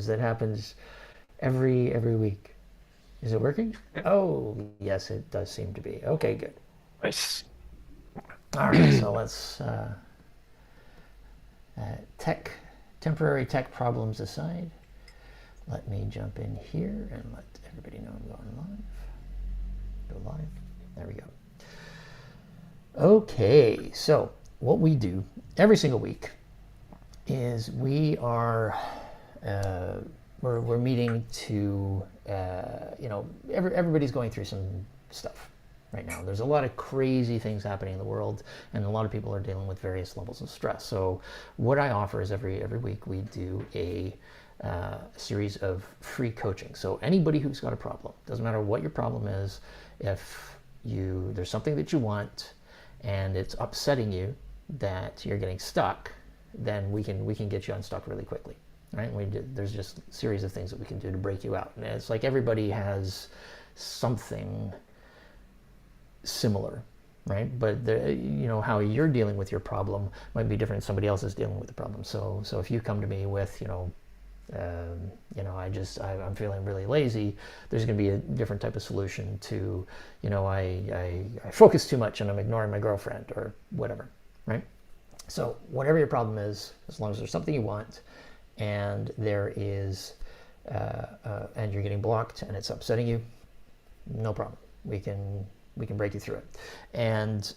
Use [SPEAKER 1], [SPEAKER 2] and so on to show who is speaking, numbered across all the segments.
[SPEAKER 1] that happens every week. Is it working?
[SPEAKER 2] Yeah,
[SPEAKER 1] Oh, yes, it does seem to be. Okay, good.
[SPEAKER 2] nice.
[SPEAKER 1] All right, so let's tech temporary tech problems aside. Let me jump in here and let everybody know I'm going live. Go live. There we go. Okay, so what we do every single week is we are we're meeting to everybody's going through some stuff right now. There's a lot of crazy things happening in the world, and a lot of people are dealing with various levels of stress. So what I offer is every week we do a series of free coaching. So anybody who's got a problem, doesn't matter what your problem is, if there's something that you want and it's upsetting you that you're getting stuck, then we can get you unstuck really quickly, right? There's just a series of things that we can do to break you out, and it's like everybody has something similar, right? But how you're dealing with your problem might be different than somebody else is dealing with the problem. So if you come to me with I'm feeling really lazy, there's going to be a different type of solution to, I focus too much and I'm ignoring my girlfriend or whatever, right? So whatever your problem is, as long as there's something you want and and you're getting blocked and it's upsetting you, no problem. We can break you through it. And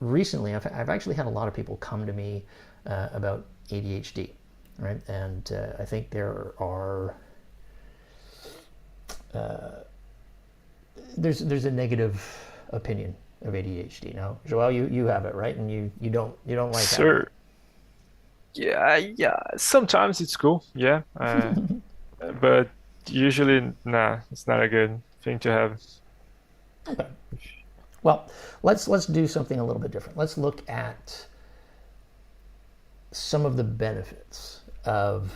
[SPEAKER 1] recently, I've actually had a lot of people come to me about ADHD, right? And I think there are there's a negative opinion of ADHD now. Joel, you have it, right? And you don't like having it.
[SPEAKER 2] Sir, yeah. Sometimes it's cool, yeah. But usually, nah, it's not a good thing to have.
[SPEAKER 1] Okay. Well, let's do something a little bit different. Let's look at some of the benefits of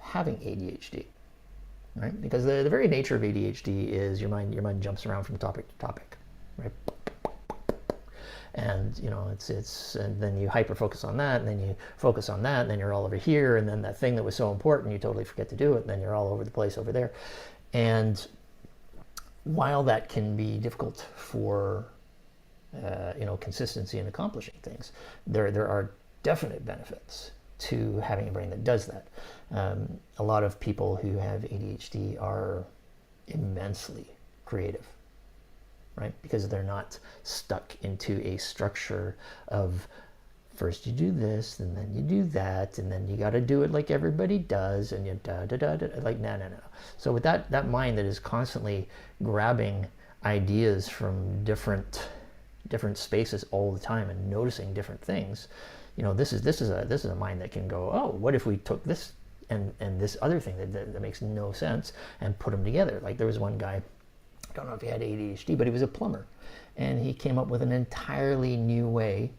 [SPEAKER 1] having ADHD, right? Because the very nature of ADHD is your mind jumps around from topic to topic, right? And it's and then you hyper focus on that, and then you focus on that, and then you're all over here, and then that thing that was so important you totally forget to do it, and then you're all over the place over there. And while that can be difficult for consistency in accomplishing things, there are definite benefits to having a brain that does that. A lot of people who have ADHD are immensely creative, right? Because they're not stuck into a structure of first you do this and then you do that and then you got to do it like everybody does and you da da da da, like no. So with that mind that is constantly grabbing ideas from different spaces all the time and noticing different things, this is a mind that can go, oh, what if we took this and this other thing that makes no sense and put them together. Like there was one guy, I don't know if he had ADHD, but he was a plumber, and he came up with an entirely new way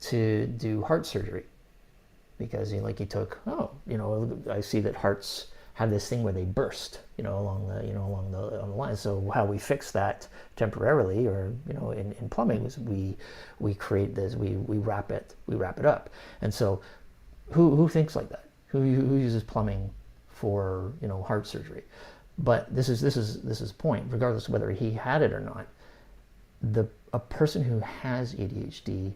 [SPEAKER 1] to do heart surgery because he took, I see that hearts have this thing where they burst, along the line. So how we fix that temporarily, or in plumbing, was we create this, we wrap it up. And so who thinks like that? Who uses plumbing for heart surgery? But this is the point. Regardless of whether he had it or not, a person who has ADHD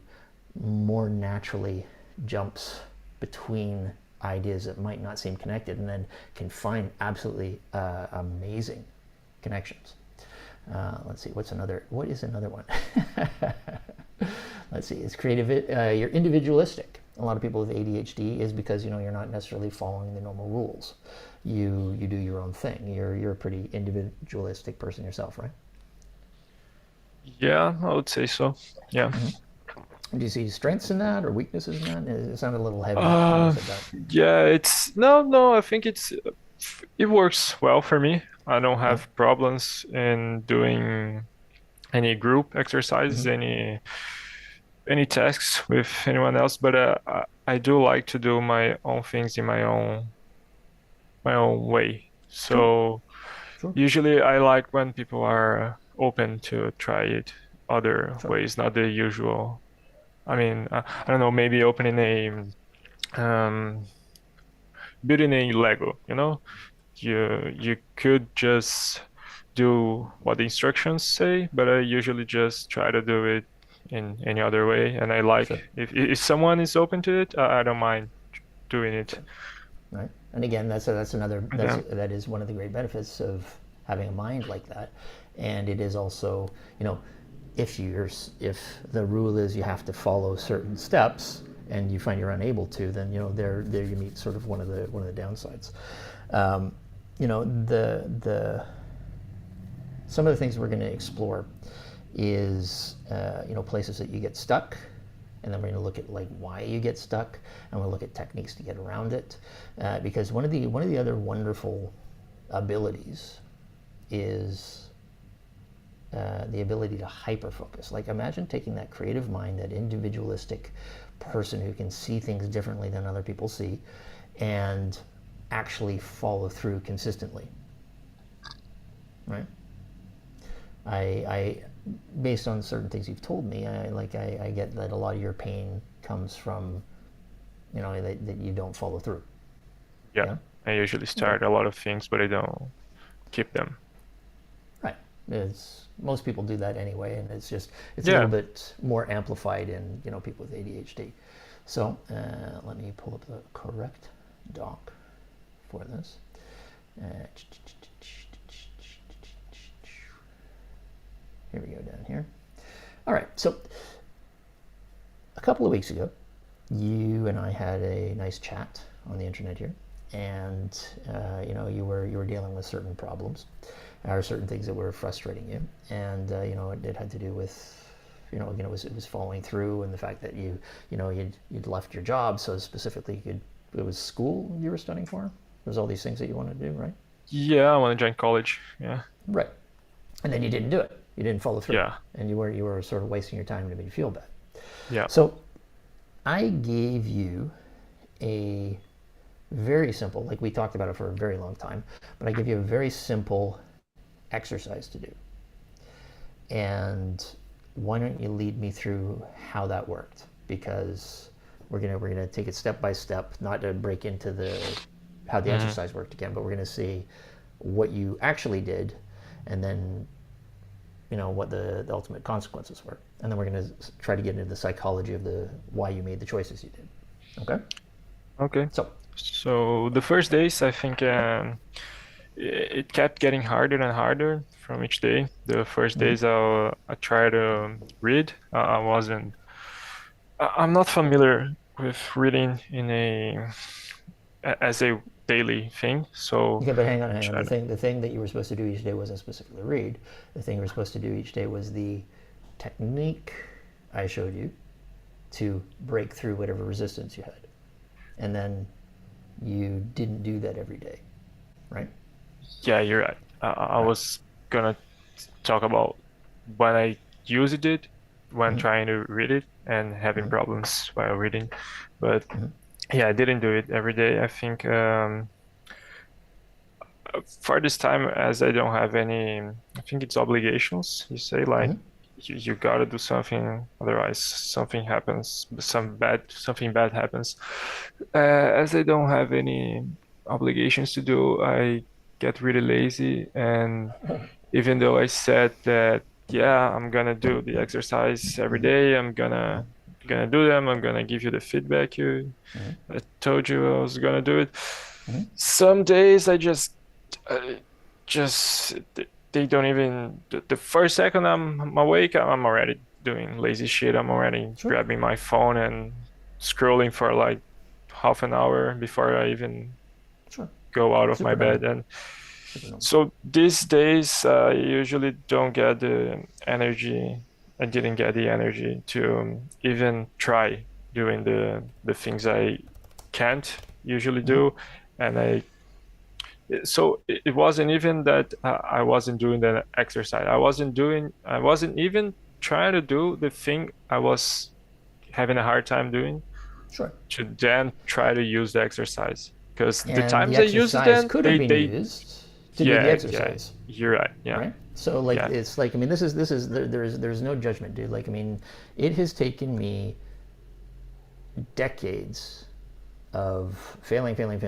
[SPEAKER 1] more naturally jumps between ideas that might not seem connected, and then can find absolutely amazing connections. Let's see, what is another one? Let's see, it's creative. You're individualistic. A lot of people with ADHD is because you're not necessarily following the normal rules. You do your own thing. You're a pretty individualistic person yourself, right?
[SPEAKER 2] Yeah, I would say so. Yeah.
[SPEAKER 1] Do you see strengths in that or weaknesses in that? It sounded a little heavy when you
[SPEAKER 2] Uh,
[SPEAKER 1] said that.
[SPEAKER 2] yeah, it's no, I think it works well for me. I don't
[SPEAKER 1] Yeah.
[SPEAKER 2] have problems in doing any group exercises,
[SPEAKER 1] Mm-hmm.
[SPEAKER 2] any tasks with anyone else, but I do like to do my own things in my own way.
[SPEAKER 1] Sure.
[SPEAKER 2] So
[SPEAKER 1] Sure.
[SPEAKER 2] usually I like when people are open to try it other
[SPEAKER 1] Sure.
[SPEAKER 2] ways, not the usual. I mean, I don't know, maybe opening a um building a Lego, you know? You could just do what the instructions say, but I usually just try to do it in any other way. And I like
[SPEAKER 1] Sure,
[SPEAKER 2] if someone is open to it, I don't mind doing it
[SPEAKER 1] sure. Right. And again, that's another
[SPEAKER 2] with them.
[SPEAKER 1] that is one of the great benefits of having a mind like that. And it is also, you know, if the rule is you have to follow certain steps and you find you're unable to, then you know there you meet sort of one of the downsides. Um, you know, the some of the things we're going to explore is you know, places that you get stuck, and then we're going to look at like why you get stuck, and we'll look at techniques to get around it, because one of the other wonderful abilities is the ability to hyper focus. Like, imagine taking that creative mind, that individualistic person who can see things differently than other people see, and actually follow through consistently, right? I based on certain things you've told me, I get that a lot of your pain comes from, you know, that you don't follow through.
[SPEAKER 2] Yeah,
[SPEAKER 1] Yeah.
[SPEAKER 2] I usually
[SPEAKER 1] Okay.
[SPEAKER 2] start a lot of things, but I don't keep them.
[SPEAKER 1] Right. It's most people do that anyway, and it's a little
[SPEAKER 2] Yeah.
[SPEAKER 1] bit more amplified in, you know, people with ADHD. So let me pull up the correct doc for this. Uh, Here we go, down here. All right. So a couple of weeks ago, you and I had a nice chat on the internet here, and you know, you were dealing with certain problems, or certain things that were frustrating you, and you know, it had to do with, you know, it was following through, and the fact that you know, you'd left your job, so specifically it was school you were studying for. There's all these things that you wanted to do, right?
[SPEAKER 2] Yeah, I want to join college. Yeah.
[SPEAKER 1] Right. And then you didn't do it. You didn't follow through,
[SPEAKER 2] Yeah.
[SPEAKER 1] and you were sort of wasting your time to make you feel bad.
[SPEAKER 2] Yeah.
[SPEAKER 1] So I gave you a very simple, like we talked about it for a very long time, but I give you a very simple exercise to do. And why don't you lead me through how that worked? Because we're gonna take it step by step, not to break into the how the
[SPEAKER 2] Mhm.
[SPEAKER 1] exercise worked again, but we're gonna see what you actually did, and then, you know, what the ultimate consequences were, and then we're gonna try to get into the psychology of the why you made the choices you did. Okay.
[SPEAKER 2] Okay.
[SPEAKER 1] So.
[SPEAKER 2] So the first days, I think it kept getting harder and harder from each day. The first
[SPEAKER 1] Mm-hmm.
[SPEAKER 2] days I try to read. I wasn't. I'm not familiar with reading in as a daily thing. So
[SPEAKER 1] Okay, but hang on,
[SPEAKER 2] I
[SPEAKER 1] hang on.
[SPEAKER 2] try
[SPEAKER 1] The
[SPEAKER 2] to.
[SPEAKER 1] thing that you were supposed to do each day wasn't specifically read. The thing you were supposed to do each day was the technique I showed you to break through whatever resistance you had. And then you didn't do that every day, right?
[SPEAKER 2] Yeah, you're right. I
[SPEAKER 1] Right.
[SPEAKER 2] was gonna talk about when I used it when
[SPEAKER 1] Mm-hmm.
[SPEAKER 2] trying to read it and having
[SPEAKER 1] Mm-hmm.
[SPEAKER 2] problems while reading, but
[SPEAKER 1] Mm-hmm.
[SPEAKER 2] yeah, I didn't do it every day. I think for this time, as I don't have any, I think it's obligations. You say like
[SPEAKER 1] Mm-hmm.
[SPEAKER 2] you gotta do something, otherwise something happens, something bad happens. As I don't have any obligations to do, I get really lazy. And even though I said that, yeah, I'm gonna do the exercise every
[SPEAKER 1] Mm-hmm.
[SPEAKER 2] day, I'm gonna do them, I'm gonna give you the feedback
[SPEAKER 1] Mm-hmm.
[SPEAKER 2] I told you I was gonna do it.
[SPEAKER 1] Mm-hmm.
[SPEAKER 2] Some days I uh, just they don't even the first second I'm awake, I'm already doing lazy shit. I'm already
[SPEAKER 1] Sure.
[SPEAKER 2] grabbing my phone and scrolling for like half an hour before I even
[SPEAKER 1] Sure.
[SPEAKER 2] go out of my
[SPEAKER 1] Super normal.
[SPEAKER 2] bed. And
[SPEAKER 1] Super normal.
[SPEAKER 2] so these days I usually don't get the energy. I didn't get the energy to even try doing the things I can't usually
[SPEAKER 1] Mm-hmm.
[SPEAKER 2] do. And so it wasn't even that I wasn't doing the exercise. I wasn't even trying to do the thing I was having a hard time doing
[SPEAKER 1] Sure.
[SPEAKER 2] to then try to use the exercise. Because the
[SPEAKER 1] And the
[SPEAKER 2] times I use it
[SPEAKER 1] exercise
[SPEAKER 2] then,
[SPEAKER 1] could have been used to do the
[SPEAKER 2] yeah,
[SPEAKER 1] exercise.
[SPEAKER 2] you're right. Yeah,
[SPEAKER 1] Right? So like,
[SPEAKER 2] yeah.
[SPEAKER 1] it's like, I mean, this is there's no judgment, dude. Like, I mean, it has taken me decades of failing, and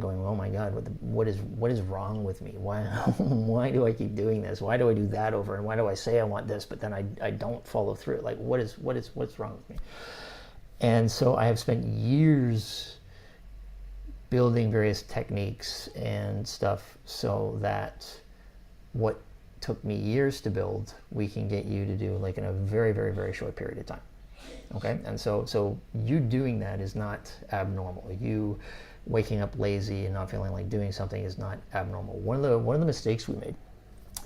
[SPEAKER 1] going, oh my God, what is wrong with me? Why why do I keep doing this? Why do I do that over? And why do I say I want this, but then I don't follow through? Like, what's wrong with me? And so I have spent years building various techniques and stuff so that what took me years to build, we can get you to do like in a very, very, very short period of time. Okay, and so you doing that is not abnormal. You waking up lazy and not feeling like doing something is not abnormal. One of the mistakes we made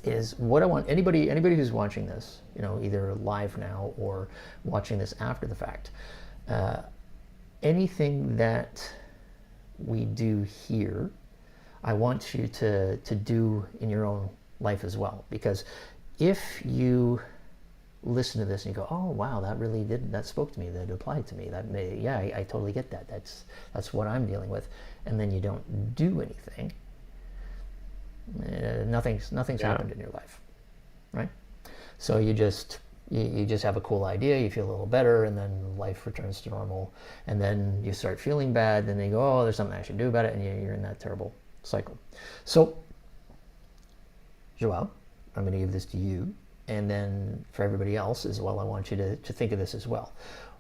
[SPEAKER 1] is what I want anybody who's watching this, either live now or watching this after the fact, anything that we do here, I want you to do in your own life as well. Because if you listen to this and you go, oh wow, that spoke to me, that applied to me, I totally get that. That's what I'm dealing with. And then you don't do anything, nothing's happened in your life, right? So you just have a cool idea, you feel a little better, and then life returns to normal, and then you start feeling bad, then you go, oh, there's something I should do about it, and you're in that terrible cycle. So, Joao, I'm going to give this to you, and then for everybody else as well, I want you to think of this as well.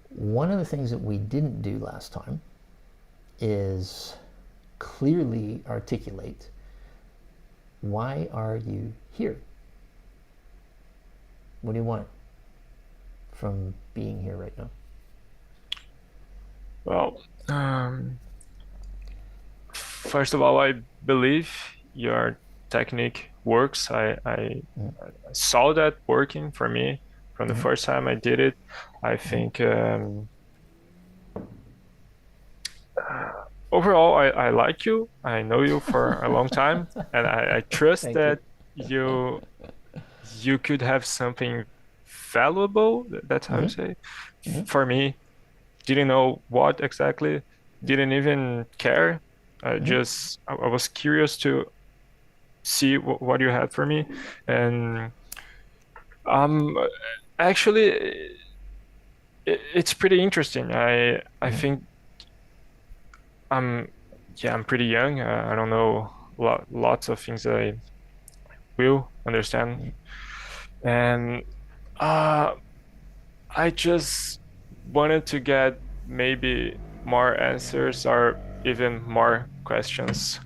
[SPEAKER 1] One of the things that we didn't do last time is clearly articulate, why are you here? What do you want from being here right now?
[SPEAKER 2] Well, first of all, I believe your technique works. I saw that working for me from the first time I did it. I think overall, I like you. I know you for a long time, and I trust that you could have something valuable. That's how you say. For me, didn't know what exactly, didn't even care. I was curious to see what you had for me, and actually it's pretty interesting. I think I'm pretty young. I don't know lots of things that I will understand, and I just wanted to get maybe more answers or even more questions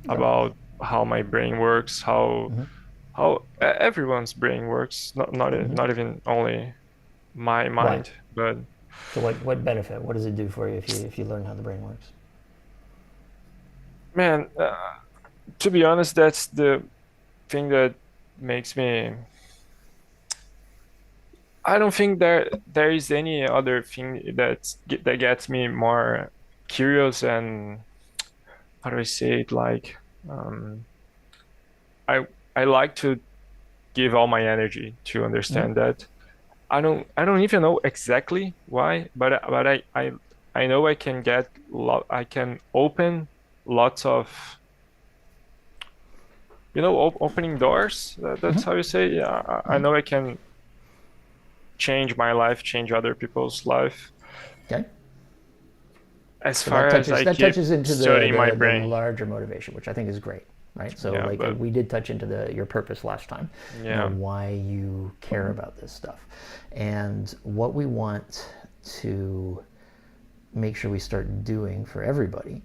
[SPEAKER 2] about how my brain works, how everyone's brain works, not even only my mind, but
[SPEAKER 1] so what benefit? What does it do for you if you learn how the brain works?
[SPEAKER 2] man, to be honest, that's the thing that makes me. I don't think there is any other thing that gets me more curious and how do I say it, like I like to give all my energy to understand that. I don't even know exactly why, but I know I can I can open lots of opening doors. That's how you say. Yeah, I know I can change my life, change other people's life.
[SPEAKER 1] Okay.
[SPEAKER 2] As far as I keep
[SPEAKER 1] touches into
[SPEAKER 2] studying my
[SPEAKER 1] the
[SPEAKER 2] brain.
[SPEAKER 1] larger motivation, which I think is great, right? So
[SPEAKER 2] Yeah, but
[SPEAKER 1] we did touch into your purpose last time,
[SPEAKER 2] yeah.
[SPEAKER 1] Why you care about this stuff, and what we want to make sure we start doing for everybody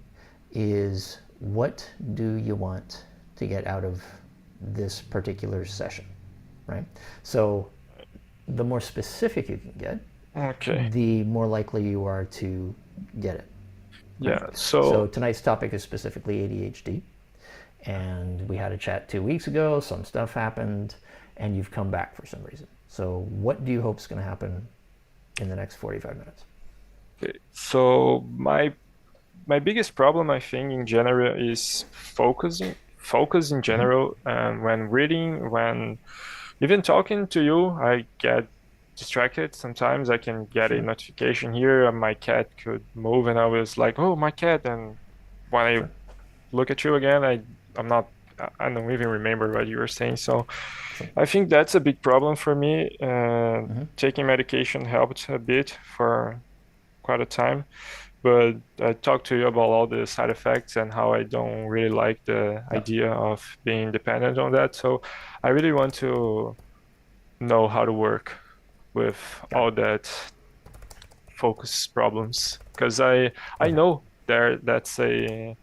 [SPEAKER 1] is, what do you want to get out of this particular session, right? So the more specific you can get,
[SPEAKER 2] Okay.
[SPEAKER 1] the more likely you are to get it.
[SPEAKER 2] Yeah.
[SPEAKER 1] So tonight's topic is specifically ADHD, and we had a chat 2 weeks ago. Some stuff happened, and you've come back for some reason. So what do you hope is going to happen in the next 45 minutes?
[SPEAKER 2] Okay. So my biggest problem, I think, in general, is focusing. Focus in general, when reading, when even talking to you, I get distracted. Sometimes I can get a notification here, and my cat could move, and I was like, "Oh, my cat!" And when I look at you again, I don't even remember what you were saying. So I think that's a big problem for me. Taking medication helped a bit for quite a time. But I talked to you about all the side effects and how I don't really like the
[SPEAKER 1] Yep.
[SPEAKER 2] idea of being dependent on that. So I really want to know how to work with
[SPEAKER 1] Got it.
[SPEAKER 2] all that focus problems because I
[SPEAKER 1] Okay.
[SPEAKER 2] know that's a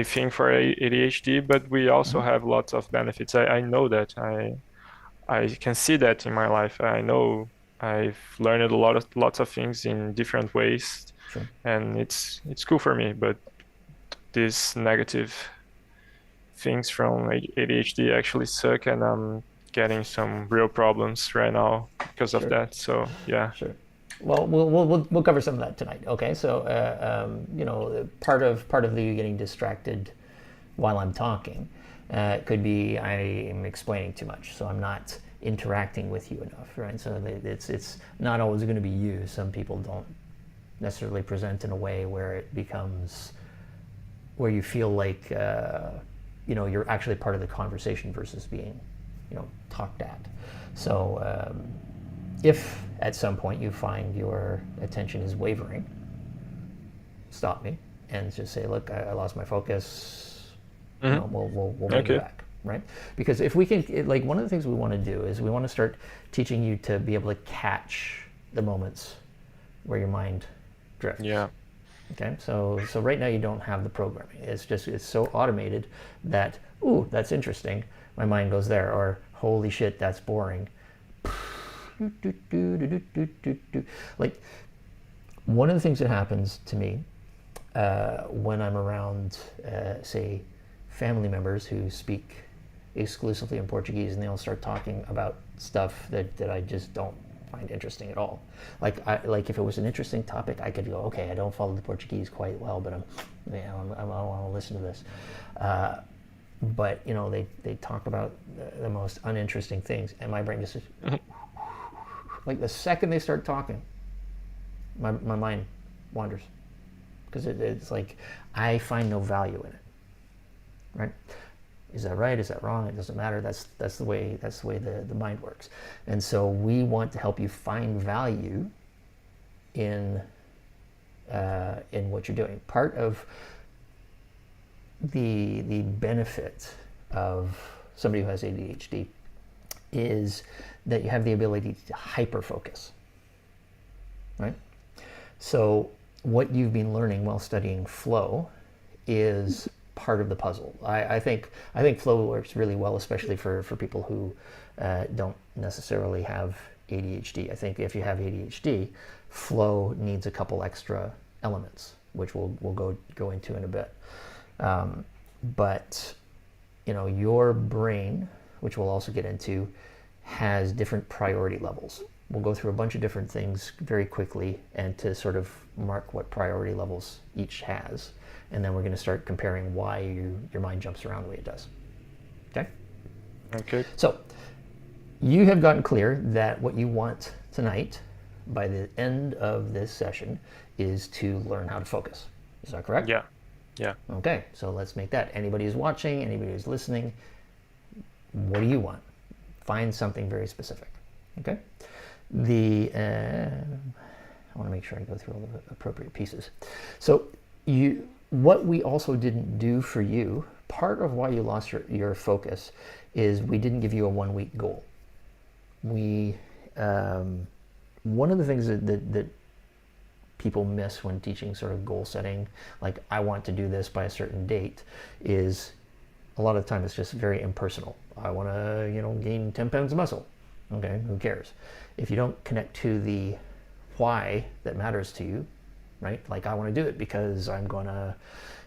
[SPEAKER 2] thing for ADHD, but we also
[SPEAKER 1] Mm-hmm.
[SPEAKER 2] have lots of benefits. I know that I can see that in my life. I know I've learned lots of things in different ways,
[SPEAKER 1] Sure.
[SPEAKER 2] and it's cool for me. But these negative things from ADHD actually suck, and I'm getting some real problems right now because of
[SPEAKER 1] Sure.
[SPEAKER 2] that. So yeah,
[SPEAKER 1] Sure. Well, we'll cover some of that tonight. Okay. So, part of you getting distracted while I'm talking could be I am explaining too much, so I'm not interacting with you enough, right? So it's not always going to be you. Some people don't necessarily present in a way where it becomes where you feel like you're actually part of the conversation versus being talked at. So if at some point you find your attention is wavering, stop me and just say, look, I lost my focus.
[SPEAKER 2] hmm
[SPEAKER 1] We'll bring you
[SPEAKER 2] okay,
[SPEAKER 1] back, right? Because if we can, like, one of the things we want to do is we want to start teaching you to be able to catch the moments where your mind drifts.
[SPEAKER 2] yeah.
[SPEAKER 1] Okay, so right now you don't have the programming. It's so automated that, ooh, that's interesting. My mind goes there, or holy shit, that's boring. Like, one of the things that happens to me when I'm around, say, family members who speak exclusively in Portuguese, and they'll start talking about stuff that I just don't find interesting at all. Like if it was an interesting topic, I could go, okay, I don't follow the Portuguese quite well, but I want to listen to this. But they talk about the most uninteresting things, and my brain just like the second they start talking, my mind wanders because it's like I find no value in it. Right? Is that right? Is that wrong? It doesn't matter. That's the way the mind works. And so we want to help you find value in what you're doing. Part of the benefit of somebody who has ADHD is that you have the ability to hyper focus. Right? So what you've been learning while studying flow is part of the puzzle. I think flow works really well, especially for people who don't necessarily have ADHD. I think if you have ADHD, flow needs a couple extra elements, which we'll go into in a bit. But your brain, which we'll also get into, has different priority levels. We'll go through a bunch of different things very quickly and to sort of mark what priority levels each has. And then we're going to start comparing why your mind jumps around the way it does. Okay?
[SPEAKER 2] Okay.
[SPEAKER 1] So you have gotten clear that what you want tonight, by the end of this session, is to learn how to focus. Is that correct?
[SPEAKER 2] Yeah. Yeah.
[SPEAKER 1] Okay, so let's make that. Anybody who's watching, anybody who's listening, what do you want? Find something very specific. Okay? I want to make sure I go through all the appropriate pieces. So what we also didn't do for you, part of why you lost your focus is we didn't give you a 1 week goal. One of the things that people miss when teaching sort of goal setting, like I want to do this by a certain date, is a lot of the time it's just very impersonal. I want to, gain 10 pounds of muscle. Okay, who cares? If you don't connect to the why that matters to you, right? Like I want to do it because I'm going to,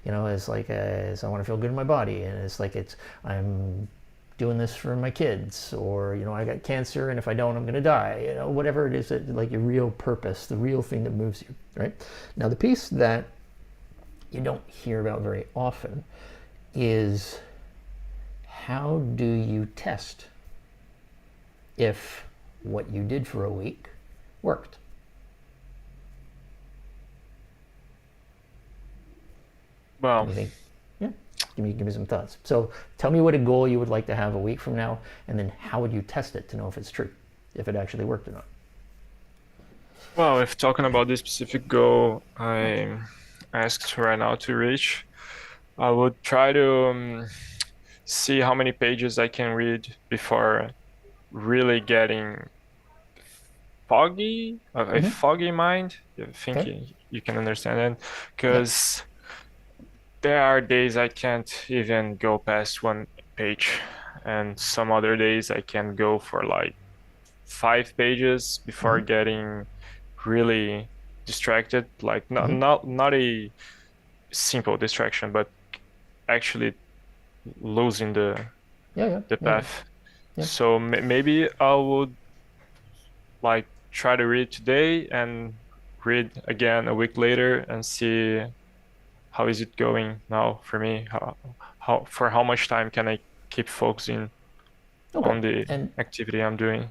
[SPEAKER 1] it's like I want to feel good in my body, and it's like I'm doing this for my kids, or I got cancer and if I don't I'm going to die, whatever it is, that like your real purpose, the real thing that moves you, right? Now the piece that you don't hear about very often is how do you test if what you did for a week worked?
[SPEAKER 2] Well,
[SPEAKER 1] You think, yeah, give me some thoughts. So tell me what a goal you would like to have a week from now, and then how would you test it to know if it's true, if it actually worked or not?
[SPEAKER 2] Well, if talking about this specific goal I'm asked right now to reach, I would try to see how many pages I can read before really getting foggy, a
[SPEAKER 1] Mm-hmm.
[SPEAKER 2] foggy mind. I think
[SPEAKER 1] Okay.
[SPEAKER 2] you can understand that,
[SPEAKER 1] Yep.
[SPEAKER 2] because there are days I can't even go past one page, and some other days I can go for like 5 pages before
[SPEAKER 1] Mm-hmm.
[SPEAKER 2] getting really distracted. Like
[SPEAKER 1] Mm-hmm.
[SPEAKER 2] not a simple distraction, but actually losing
[SPEAKER 1] Yeah. Yeah.
[SPEAKER 2] the
[SPEAKER 1] Yeah. Yeah.
[SPEAKER 2] path.
[SPEAKER 1] Yeah.
[SPEAKER 2] So maybe I would like try to read today and read again a week later and see how is it going now for me. How for how much time can I keep focusing
[SPEAKER 1] Okay.
[SPEAKER 2] on the
[SPEAKER 1] And
[SPEAKER 2] activity I'm doing?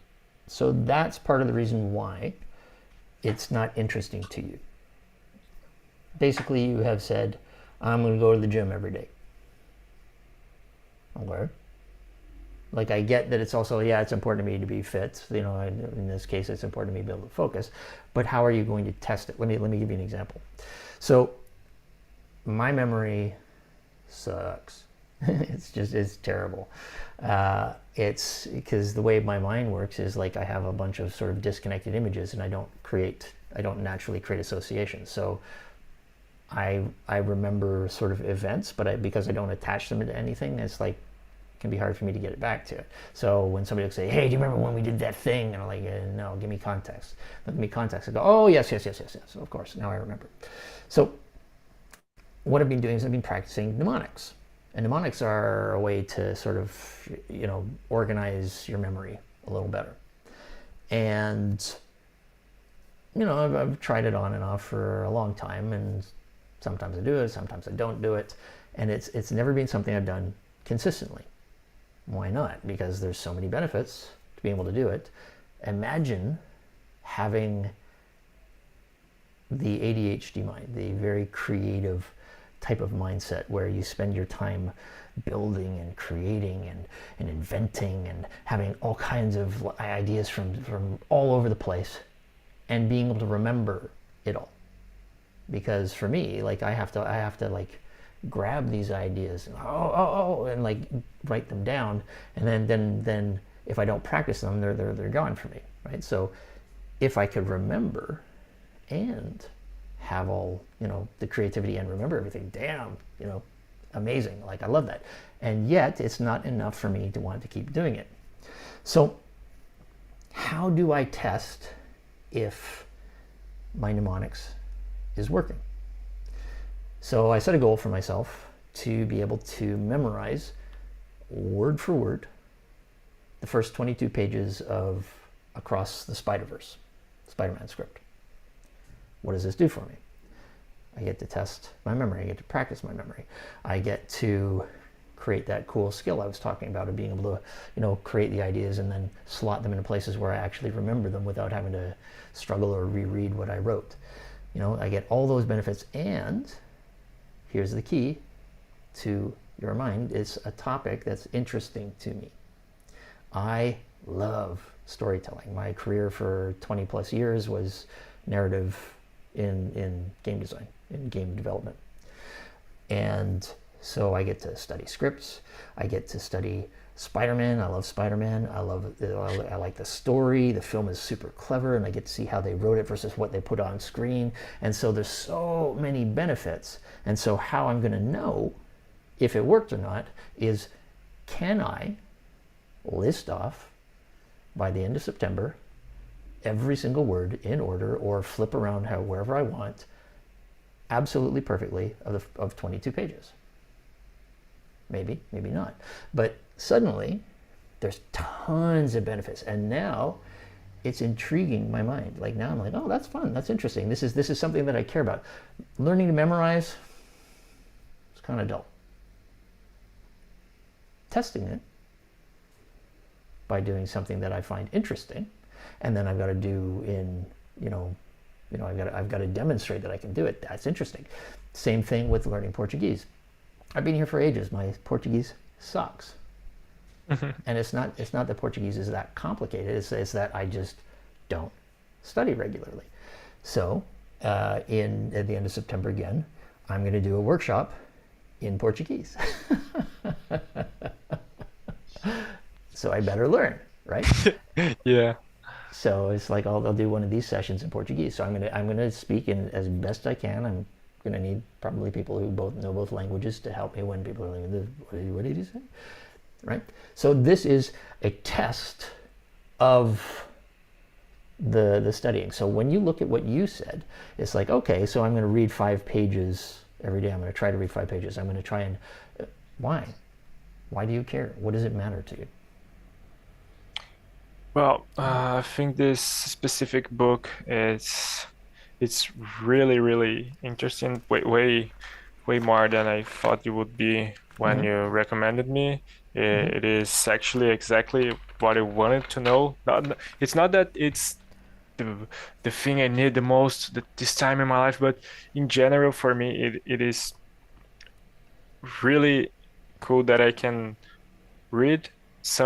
[SPEAKER 1] so that's part of the reason why it's not interesting to you. Basically, you have said, I'm going to go to the gym every day. Okay. Like, I get that it's also, yeah, it's important to me to be fit. You know, in this case, it's important to me to be able to focus. But how are you going to test it? Let me give you an example. So, my memory sucks. It's terrible. It's because the way my mind works is like I have a bunch of sort of disconnected images, and I don't naturally create associations. So I remember sort of events, but because I don't attach them to anything, it's like it can be hard for me to get it back to it. So when somebody will say, "Hey, do you remember when we did that thing?" and I'm like, "No, give me context." Give me context. I go, "Oh, yes, yes, yes, yes, yes. Of course, now I remember." So what I've been doing is I've been practicing mnemonics. And mnemonics are a way to sort of, organize your memory a little better. And, I've tried it on and off for a long time, and sometimes I do it, sometimes I don't do it. And it's never been something I've done consistently. Why not? Because there's so many benefits to being able to do it. Imagine having the ADHD mind, the very creative type of mindset where you spend your time building and creating and inventing and having all kinds of ideas from all over the place and being able to remember it all. Because for me, like I have to like grab these ideas and and like write them down, and then if I don't practice them, they're gone for me, right? So if I could remember and have all the creativity and remember everything, damn, amazing. Like, I love that. And yet it's not enough for me to want to keep doing it. So how do I test if my mnemonics is working? So I set a goal for myself to be able to memorize word for word the first 22 pages of Across the Spider-Verse, Spider-Man script. What does this do for me? I get to test my memory. I get to practice my memory. I get to create that cool skill I was talking about of being able to, create the ideas and then slot them into places where I actually remember them without having to struggle or reread what I wrote. I get all those benefits, and here's the key to your mind. It's a topic that's interesting to me. I love storytelling. My career for 20 plus years was narrative in game design, in game development. And so I get to study scripts. I get to study Spider-Man. I love Spider-Man. I like the story. The film is super clever, and I get to see how they wrote it versus what they put on screen. And so there's so many benefits. And so how I'm going to know if it worked or not is, can I list off by the end of September every single word in order, or flip around wherever I want, absolutely perfectly, of 22 pages? Maybe, maybe not. But suddenly, there's tons of benefits, and now it's intriguing my mind. Like, now I'm like, oh, that's fun, that's interesting. This is something that I care about. Learning to memorize, it's kind of dull. Testing it by doing something that I find interesting, and then I've got to do I've got to demonstrate that I can do it. That's interesting. Same thing with learning Portuguese. I've been here for ages. My Portuguese sucks, and it's not that Portuguese is that complicated. It's that I just don't study regularly. So at the end of September again, I'm going to do a workshop in Portuguese. So I better learn, right?
[SPEAKER 2] Yeah.
[SPEAKER 1] So it's like I'll do one of these sessions in Portuguese. So I'm gonna speak in as best I can. I'm gonna need probably people who both know both languages to help me when people are like, what did you say? Right? So this is a test of the studying. So when you look at what you said, it's like, okay, so I'm going to read 5 pages every day. I'm going to try to read 5 pages. I'm going to try and why? Why do you care? What does it matter to you?
[SPEAKER 2] Well, I think this specific book is it's really, really interesting. Way more than I thought it would be when
[SPEAKER 1] Mm-hmm.
[SPEAKER 2] you recommended me.
[SPEAKER 1] Mm-hmm.
[SPEAKER 2] It is actually exactly what I wanted to know. It's not that it's the thing I need the most this time in my life, but in general, for me, it is really cool that I can read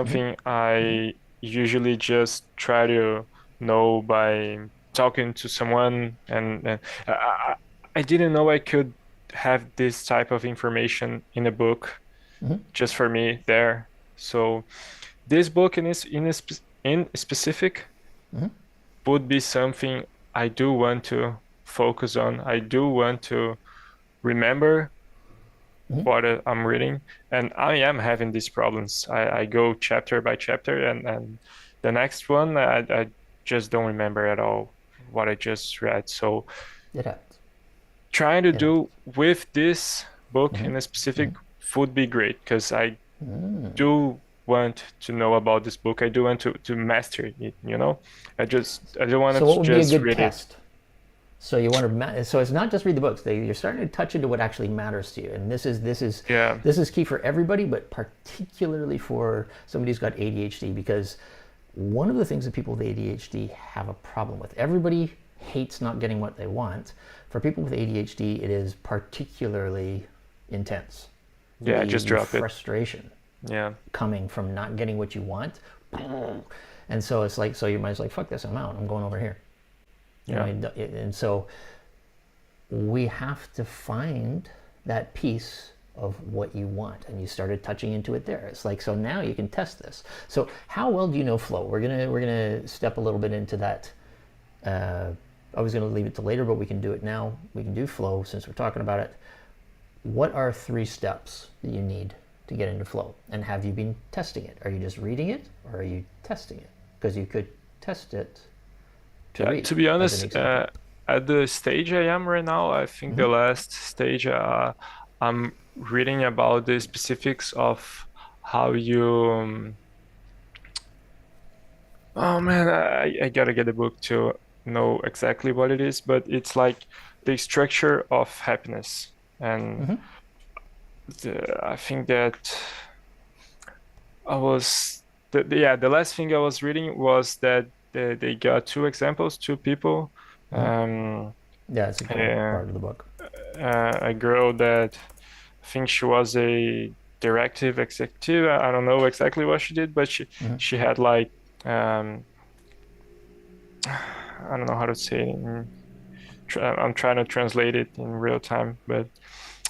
[SPEAKER 1] Mm-hmm.
[SPEAKER 2] something I usually just try to know by talking to someone, and I didn't know I could have this type of information in a book
[SPEAKER 1] Mm-hmm.
[SPEAKER 2] just for me there. So this book in specific
[SPEAKER 1] Mm-hmm.
[SPEAKER 2] would be something I do want to focus on. I do want to remember
[SPEAKER 1] Mm-hmm.
[SPEAKER 2] what I'm reading, and I am having these problems. I go chapter by chapter, and the next one I just don't remember at all what I just read. So
[SPEAKER 1] It happens.
[SPEAKER 2] trying to
[SPEAKER 1] It happens.
[SPEAKER 2] do with this book
[SPEAKER 1] Mm-hmm.
[SPEAKER 2] in a specific
[SPEAKER 1] Mm-hmm.
[SPEAKER 2] would be great because I do want to know about this book. I do want to master it, you know? I don't want
[SPEAKER 1] So what
[SPEAKER 2] to
[SPEAKER 1] would be a
[SPEAKER 2] just
[SPEAKER 1] good
[SPEAKER 2] read it.
[SPEAKER 1] test? So you want to so it's not just read the books. You're starting to touch into what actually matters to you, and
[SPEAKER 2] Yeah.
[SPEAKER 1] this is key for everybody, but particularly for somebody who's got ADHD, because one of the things that people with ADHD have a problem with. Everybody hates not getting what they want. For people with ADHD, it is particularly intense.
[SPEAKER 2] Yeah, just
[SPEAKER 1] The
[SPEAKER 2] drop it.
[SPEAKER 1] frustration
[SPEAKER 2] Yeah.
[SPEAKER 1] coming from not getting what you want, and so it's like, so your mind's like, fuck this, I'm out. I'm going over here. You know,
[SPEAKER 2] Yeah.
[SPEAKER 1] and so we have to find that piece of what you want, and you started touching into it there. It's like, so now you can test this. So how well do you know flow? We're gonna step a little bit into that. I was gonna leave it to later, but we can do it now. We can do flow since we're talking about it. What are 3 steps that you need to get into flow, and have you been testing it? Are you just reading it, or are you testing it? Because you could test it to
[SPEAKER 2] Yeah,
[SPEAKER 1] read,
[SPEAKER 2] to be
[SPEAKER 1] as an
[SPEAKER 2] honest,
[SPEAKER 1] example.
[SPEAKER 2] at the stage I am right now, I think
[SPEAKER 1] Mm-hmm.
[SPEAKER 2] the last stage, I'm reading about the specifics of how you. Oh man, I gotta get the book to know exactly what it is, but it's like the structure of happiness, and
[SPEAKER 1] Mm-hmm.
[SPEAKER 2] I think that I was yeah, the last thing I was reading was that they got 2 examples, 2 people.
[SPEAKER 1] Mm-hmm.
[SPEAKER 2] Um,
[SPEAKER 1] Yeah, it's a cool
[SPEAKER 2] uh,
[SPEAKER 1] part of the book.
[SPEAKER 2] a girl that I think she was a directive executive. I don't know exactly what she did, but
[SPEAKER 1] Mm-hmm.
[SPEAKER 2] she had like I don't know how to say it I'm trying to translate it in real time, but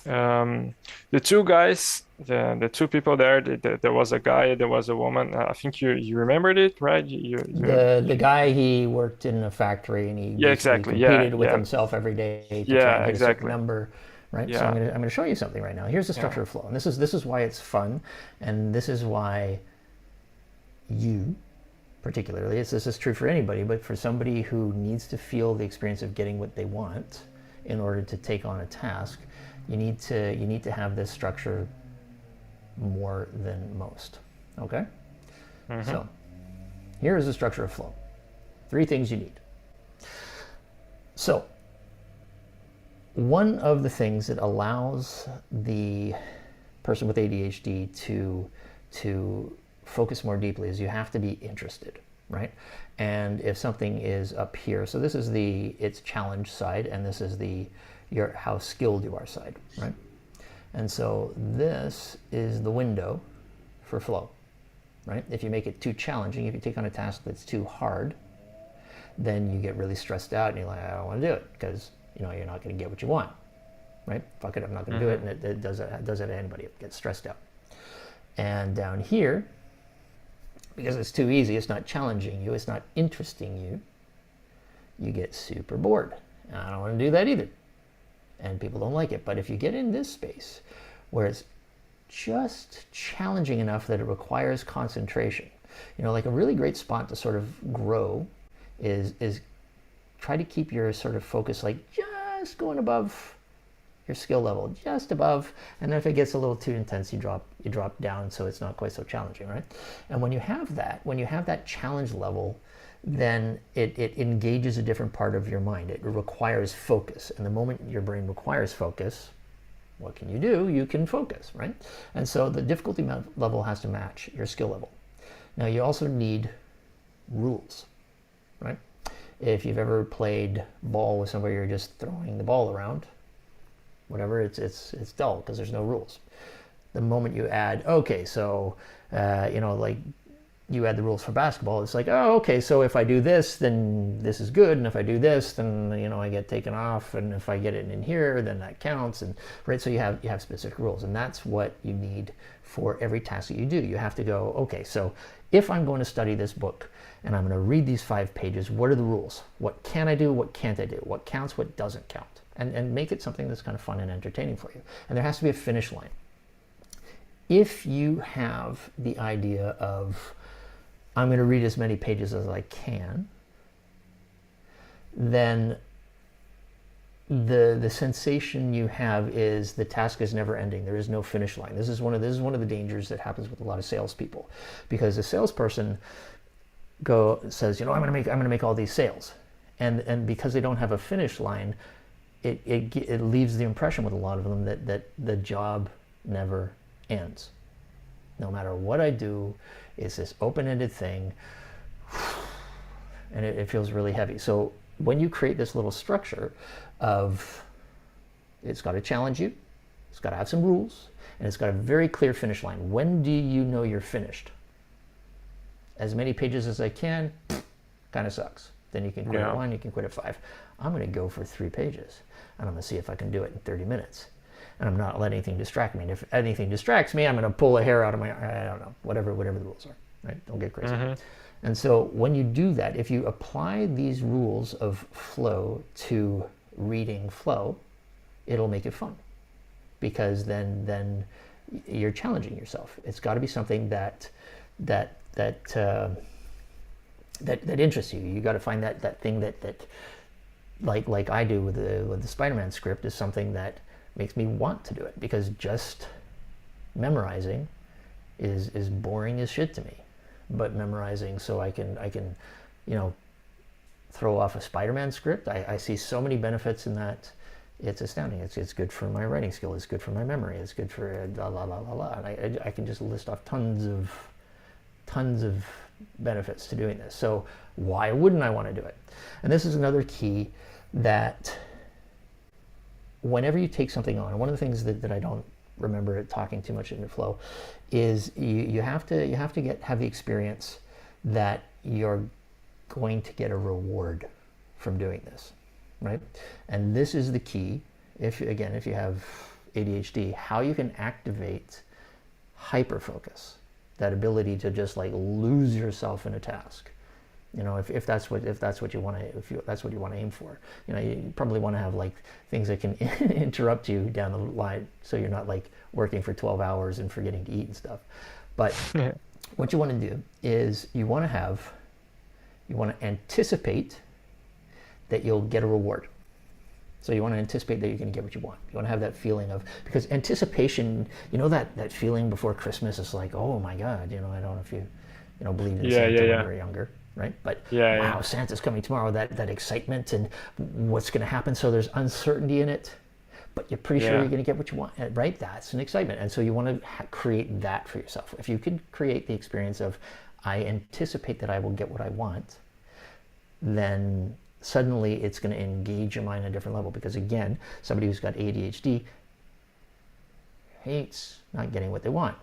[SPEAKER 2] the 2 guys, the 2 people there, there was a guy, there was a woman. I think you remembered it, right?
[SPEAKER 1] The guy, he worked in a factory, and he
[SPEAKER 2] Yeah,
[SPEAKER 1] basically
[SPEAKER 2] exactly. Yeah,
[SPEAKER 1] competed with
[SPEAKER 2] yeah,
[SPEAKER 1] himself every day to try and
[SPEAKER 2] yeah,
[SPEAKER 1] hit a certain
[SPEAKER 2] exactly.
[SPEAKER 1] number, right? So
[SPEAKER 2] Yeah,
[SPEAKER 1] I'm gonna show you something right now. Here's the
[SPEAKER 2] yeah,
[SPEAKER 1] structure of flow, and this is why it's fun, and this is why you particularly, this is true for anybody, but for somebody who needs to feel the experience of getting what they want in order to take on a task, you need to have this structure more than most. Okay?
[SPEAKER 2] mm-hmm.
[SPEAKER 1] So here is the structure of flow. 3 things you need. So one of the things that allows the person with ADHD to focus more deeply is you have to be interested, right? And if something is up here, so this is the it's challenge side, and this is the your how skilled you are side, right? And so this is the window for flow, right? If you make it too challenging, if you take on a task that's too hard, then you get really stressed out and you're like, I don't want to do it because you're not going to get what you want, right? Fuck it, I'm not going to do it, and it does it to anybody. It gets stressed out. And down here, because it's too easy, it's not challenging you, it's not interesting you, you get super bored. And I don't want to do that either. And people don't like it. But if you get in this space where it's just challenging enough that it requires concentration, like a really great spot to sort of grow is try to keep your sort of focus like just going above your skill level, just above, and then if it gets a little too intense, you drop down so it's not quite so challenging, right? And when you have that challenge level, then it engages a different part of your mind. It requires focus, and the moment your brain requires focus, what can you do? You can focus, right? And so the difficulty level has to match your skill level. Now you also need rules, right? If you've ever played ball with somebody, you're just throwing the ball around, whatever, it's dull because there's no rules. The moment you add, okay, so like you add the rules for basketball, it's like, oh, okay, so if I do this, then this is good, and if I do this, then I get taken off, and if I get it in here, then that counts, and right. So you have specific rules, and that's what you need for every task that you do. You have to go, okay, so if I'm going to study this book and I'm going to read these 5 pages, what are the rules? What can I do? What can't I do? What counts? What doesn't count? And make it something that's kind of fun and entertaining for you. And there has to be a finish line. If you have the idea of, I'm going to read as many pages as I can, then the sensation you have is the task is never ending. There is no finish line. This is one of the dangers that happens with a lot of salespeople, because a salesperson says, I'm going to make all these sales, and because they don't have a finish line, it leaves the impression with a lot of them that the job never ends. No matter what I do, it's this open-ended thing, and it feels really heavy. So when you create this little structure of, it's got to challenge you, it's got to have some rules, and it's got a very clear finish line. When do you know you're finished? As many pages as I can, kind of sucks. Then you can quit at 1, you can quit at 5. I'm going to go for 3 pages, and I'm going to see if I can do it in 30 minutes. And I'm not letting anything distract me. And if anything distracts me, I'm going to pull a hair out of my, I don't know, whatever the rules are, right? Don't get crazy. And so when you do that, if you apply these rules of flow to reading flow, it'll make it fun, because then you're challenging yourself. It's got to be something that interests you. You got to find that thing that like I do with the Spider-Man script, is something that makes me want to do it, because just memorizing is boring as shit to me. But memorizing so I can throw off a Spider-Man script, I see so many benefits in that. It's astounding. It's good for my writing skill. It's good for my memory. It's good for la la la la la. And I can just list off tons of benefits to doing this. So why wouldn't I want to do it? And this is another key, that whenever you take something on, one of the things that I don't remember talking too much in the flow is you have to have the experience that you're going to get a reward from doing this, right? And this is the key. If you have ADHD, how you can activate hyperfocus, that ability to just like lose yourself in a task. If that's what you want to aim for, you probably want to have like things that can interrupt you down the line, so you're not like working for 12 hours and forgetting to eat and stuff. But what you want to do is you want to anticipate that you'll get a reward. So you want to anticipate that you're going to get what you want. You want to have that feeling of, because anticipation, that feeling before Christmas is like, oh my God, I don't know if you believed in Santa when you were younger. Right? But wow, Santa's coming tomorrow, that excitement and what's going to happen. So there's uncertainty in it, but you're pretty sure you're going to get what you want, right? That's an excitement. And so you want to create that for yourself. If you can create the experience of, I anticipate that I will get what I want, then suddenly it's going to engage your mind on a different level. Because again, somebody who's got ADHD hates not getting what they want.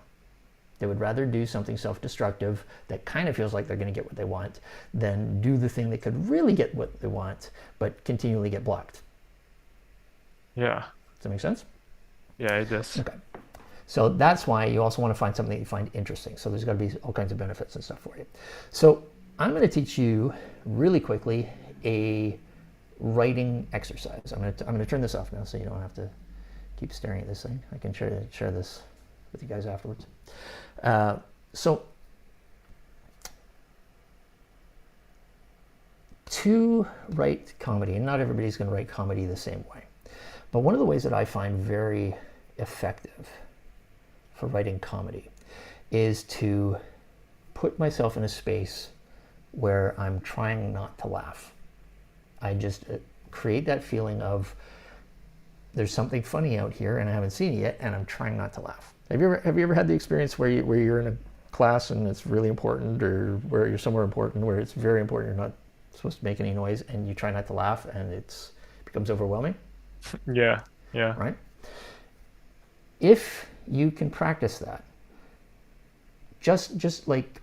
[SPEAKER 1] They would rather do something self-destructive that kind of feels like they're going to get what they want than do the thing that could really get what they want but continually get blocked.
[SPEAKER 2] Yeah.
[SPEAKER 1] Does that make sense?
[SPEAKER 2] Yeah, it does.
[SPEAKER 1] Okay. So that's why you also want to find something that you find interesting. So there's got to be all kinds of benefits and stuff for you. So I'm going to teach you really quickly a writing exercise. I'm going to turn this off now so you don't have to keep staring at this thing. I can share this with you guys afterwards. So to write comedy, and not everybody's going to write comedy the same way, but one of the ways that I find very effective for writing comedy is to put myself in a space where I'm trying not to laugh. I just create that feeling of there's something funny out here and I haven't seen it yet, and I'm trying not to laugh. Have you ever had the experience where you're in a class and it's really important, or where you're somewhere important where it's very important, you're not supposed to make any noise, and you try not to laugh and it becomes overwhelming?
[SPEAKER 2] Yeah. Yeah.
[SPEAKER 1] Right? If you can practice that, just like,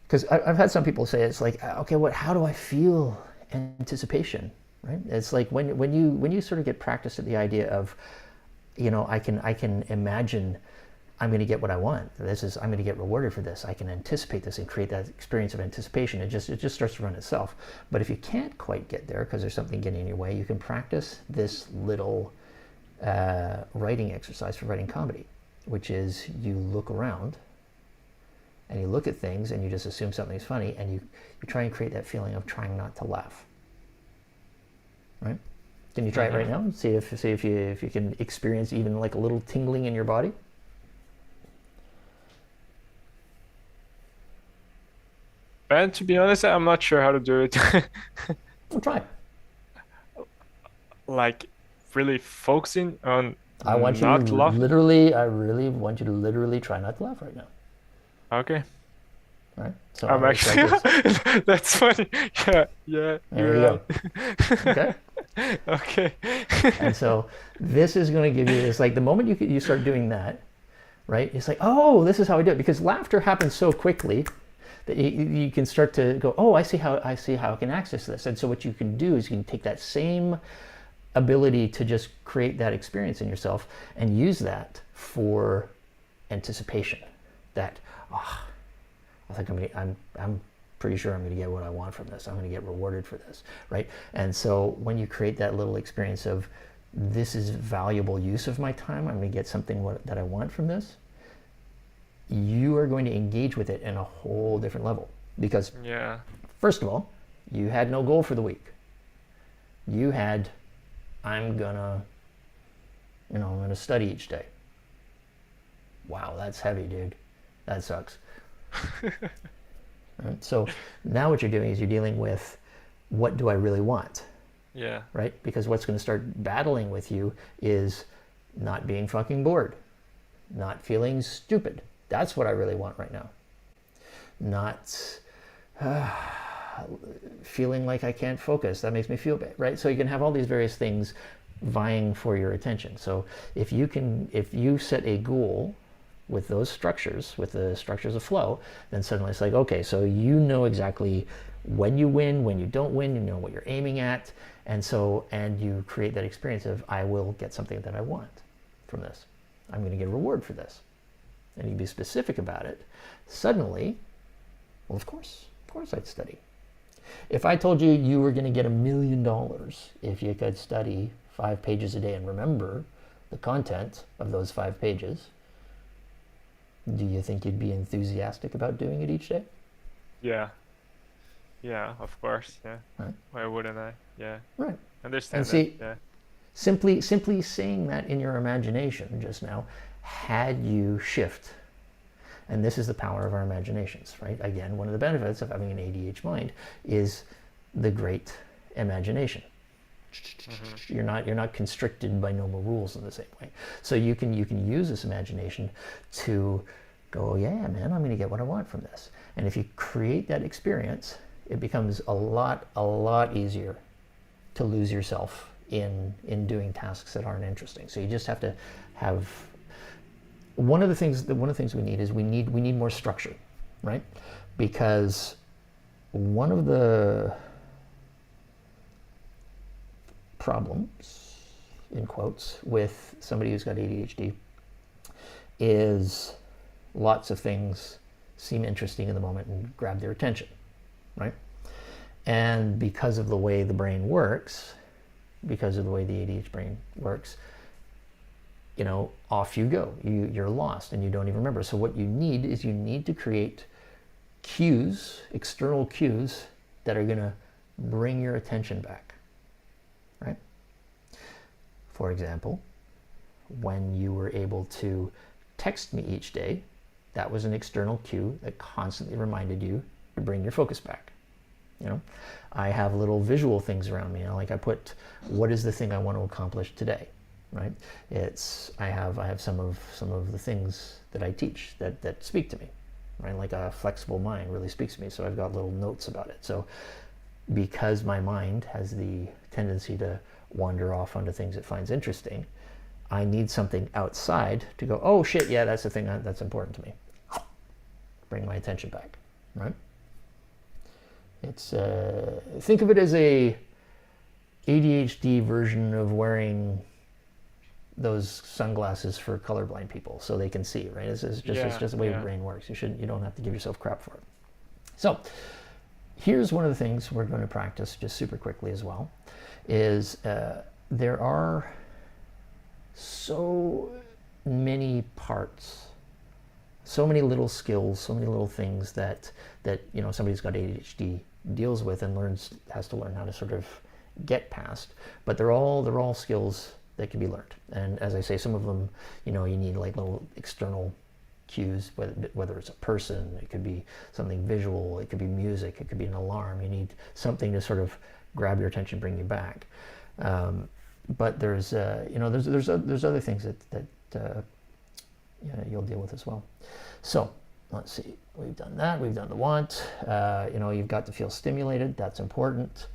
[SPEAKER 1] because I've had some people say it's like, okay, how do I feel anticipation, right? It's like when you sort of get practiced at the idea of, I can imagine I'm going to get what I want. I'm going to get rewarded for this. I can anticipate this and create that experience of anticipation. It just starts to run itself. But if you can't quite get there because there's something getting in your way, you can practice this little writing exercise for writing comedy, which is you look around and you look at things and you just assume something's funny, and you try and create that feeling of trying not to laugh. Right? Can you try it right now? See if you can experience even like a little tingling in your body.
[SPEAKER 2] And to be honest, I'm not sure how to do it.
[SPEAKER 1] Well, try.
[SPEAKER 2] Like really focusing on
[SPEAKER 1] I want you
[SPEAKER 2] not
[SPEAKER 1] to
[SPEAKER 2] laugh.
[SPEAKER 1] I really want you to literally try not to laugh right now.
[SPEAKER 2] Okay.
[SPEAKER 1] Right? So
[SPEAKER 2] I'm actually that's funny. Yeah,
[SPEAKER 1] there
[SPEAKER 2] you're
[SPEAKER 1] you go.
[SPEAKER 2] right.
[SPEAKER 1] Okay.
[SPEAKER 2] Okay.
[SPEAKER 1] And so this is going to give you this, like the moment you start doing that, right? It's like, oh, this is how I do it, because laughter happens so quickly that you can start to go, oh, I see how I can access this. And so what you can do is you can take that same ability to just create that experience in yourself and use that for anticipation. That, I think I'm pretty sure I'm going to get what I want from this. I'm going to get rewarded for this, right? And so when you create that little experience of this is valuable use of my time, I'm going to get something that I want from this, you are going to engage with it in a whole different level. Because first of all, you had no goal for the week. You had, I'm gonna study each day. Wow, that's heavy, dude. That sucks. Right? So now what you're doing is you're dealing with, what do I really want?
[SPEAKER 2] Yeah.
[SPEAKER 1] Right? Because what's going to start battling with you is not being fucking bored, not feeling stupid. That's what I really want right now. Not feeling like I can't focus. That makes me feel bad, right? So you can have all these various things vying for your attention. So if you set a goal with those structures, with the structures of flow, then suddenly it's like, okay, so you know exactly when you win, when you don't win, you know what you're aiming at, and you create that experience of, I will get something that I want from this. I'm going to get a reward for this. And you be specific about it. Suddenly, well, of course I'd study. If I told you you were going to get $1 million if you could study 5 pages a day and remember the content of those 5 pages, do you think you'd be enthusiastic about doing it each day?
[SPEAKER 2] Yeah. Yeah, of course. Yeah.
[SPEAKER 1] Right.
[SPEAKER 2] Why wouldn't I? Yeah.
[SPEAKER 1] Right.
[SPEAKER 2] Understand
[SPEAKER 1] And see,
[SPEAKER 2] that.
[SPEAKER 1] simply saying that in your imagination just now had you shift. And this is the power of our imaginations, right? Again, one of the benefits of having an ADHD mind is the great imagination. You're not constricted by normal rules in the same way. So you can use this imagination to go, oh, yeah, man, I'm going to get what I want from this. And if you create that experience, it becomes a lot easier to lose yourself in doing tasks that aren't interesting. So you just have to have one of the things we need is we need more structure, right? Because one of the problems, in quotes, with somebody who's got ADHD is lots of things seem interesting in the moment and grab their attention, right? And because of the way the brain works, because of the way the ADHD brain works, off you go. You're lost and you don't even remember. So what you need is you need to create cues, external cues, that are going to bring your attention back, right? For example, when you were able to text me each day, that was an external cue that constantly reminded you to bring your focus back. I have little visual things around me. Like I put, what is the thing I want to accomplish today, right? I have some of the things that I teach that speak to me, right? Like a flexible mind really speaks to me. So I've got little notes about it. So because my mind has the tendency to wander off onto things it finds interesting, I need something outside to go, oh shit, yeah, that's the thing that's important to me. Bring my attention back, right? It's think of it as a ADHD version of wearing those sunglasses for colorblind people so they can see, right? It's just the way the brain works. You don't have to give yourself crap for it. So here's one of the things we're going to practice just super quickly as well, is there are so many parts, so many little skills, so many little things that somebody who's got ADHD deals with and has to learn how to sort of get past. But they're all skills that can be learned. And as I say, some of them, you need like little external cues, whether it's a person, it could be something visual, it could be music, it could be an alarm. You need something to sort of grab your attention, bring you back. But there's other things that you'll deal with as well. So let's see, we've done that, we've done the want, you've got to feel stimulated, that's important.